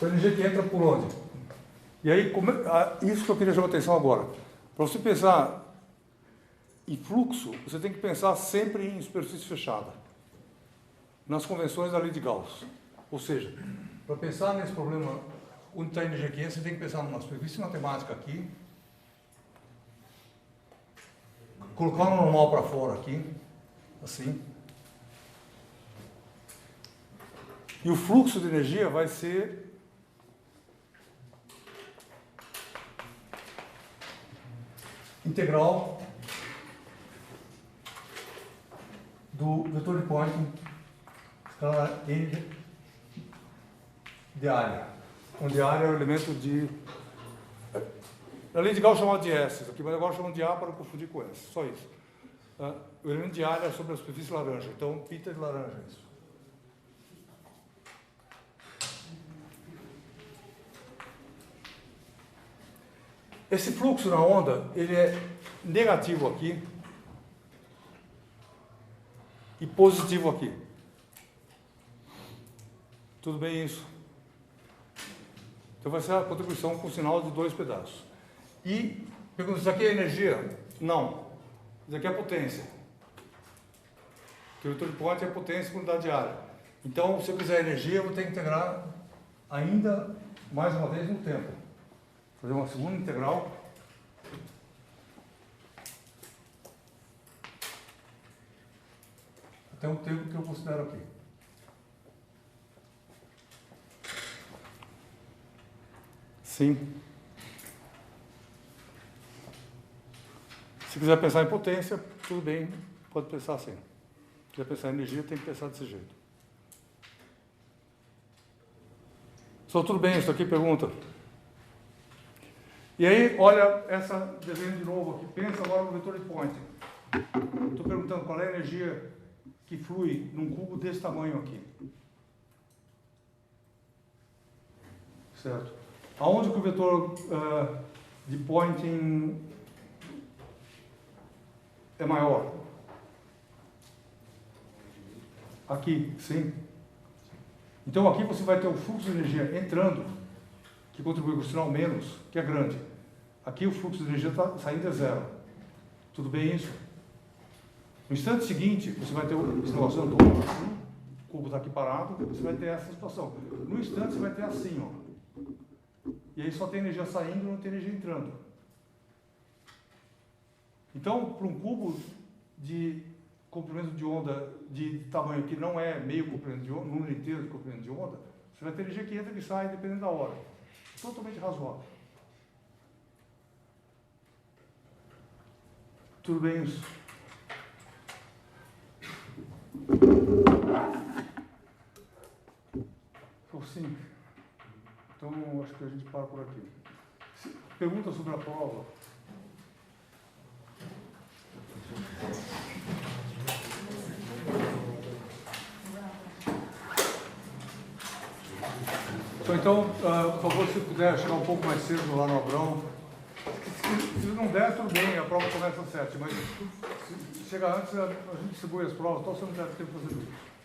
A: Essa energia que entra por onde? E aí, isso que eu queria chamar a atenção agora. Para você pensar em fluxo, você tem que pensar sempre em superfície fechada. Nas convenções da lei de Gauss. Ou seja, para pensar nesse problema, onde está a energia que entra, você tem que pensar numa superfície matemática aqui. Colocar o normal para fora aqui. Assim. E o fluxo de energia vai ser integral do vetor de Poynting escala n de área, onde a área é o elemento de... Na lei de Gauss chamado de S, aqui, mas agora chamam de A para não confundir com S, só isso. O elemento de área é sobre a superfície laranja, então pita de laranja é isso. Esse fluxo na onda, ele é negativo aqui e positivo aqui. Tudo bem isso? Então vai ser a contribuição com sinal de 2 pedaços. E, pergunta, isso aqui é energia? Não. Isso aqui é potência. Porque o vetor de Poynting é potência por unidade de área. Então, se eu quiser energia, eu vou ter que integrar ainda, mais uma vez, no tempo. Fazer uma segunda integral. Até o tempo que eu considero aqui. Sim. Se quiser pensar em potência, tudo bem, pode pensar assim. Se quiser pensar em energia, tem que pensar desse jeito. Só tudo bem isso aqui? Pergunta. E aí, olha essa desenho de novo aqui. Pensa agora no vetor de Poynting. Estou perguntando qual é a energia que flui num cubo desse tamanho aqui. Certo? Aonde que o vetor de Poynting é maior? Aqui, sim. Então aqui você vai ter o fluxo de energia entrando, que contribui com o sinal menos, que é grande. Aqui o fluxo de energia está saindo a zero. Tudo bem isso? No instante seguinte, você vai ter esse negócio andando assim, o cubo está aqui parado, você vai ter essa situação. No instante você vai ter assim, ó. E aí só tem energia saindo e não tem energia entrando. Então, para um cubo de comprimento de onda de tamanho que não é meio comprimento de onda, número inteiro de comprimento de onda, você vai ter energia que entra e que sai dependendo da hora. Totalmente razoável. Tudo bem isso? Sim. Então, acho que a gente para por aqui. Pergunta sobre a prova. Então, por favor, se puder chegar um pouco mais cedo lá no Abrão. Se não der, tudo bem, a prova começa às 7, mas se chegar antes, a gente distribui as provas, então você não deve ter que fazer isso.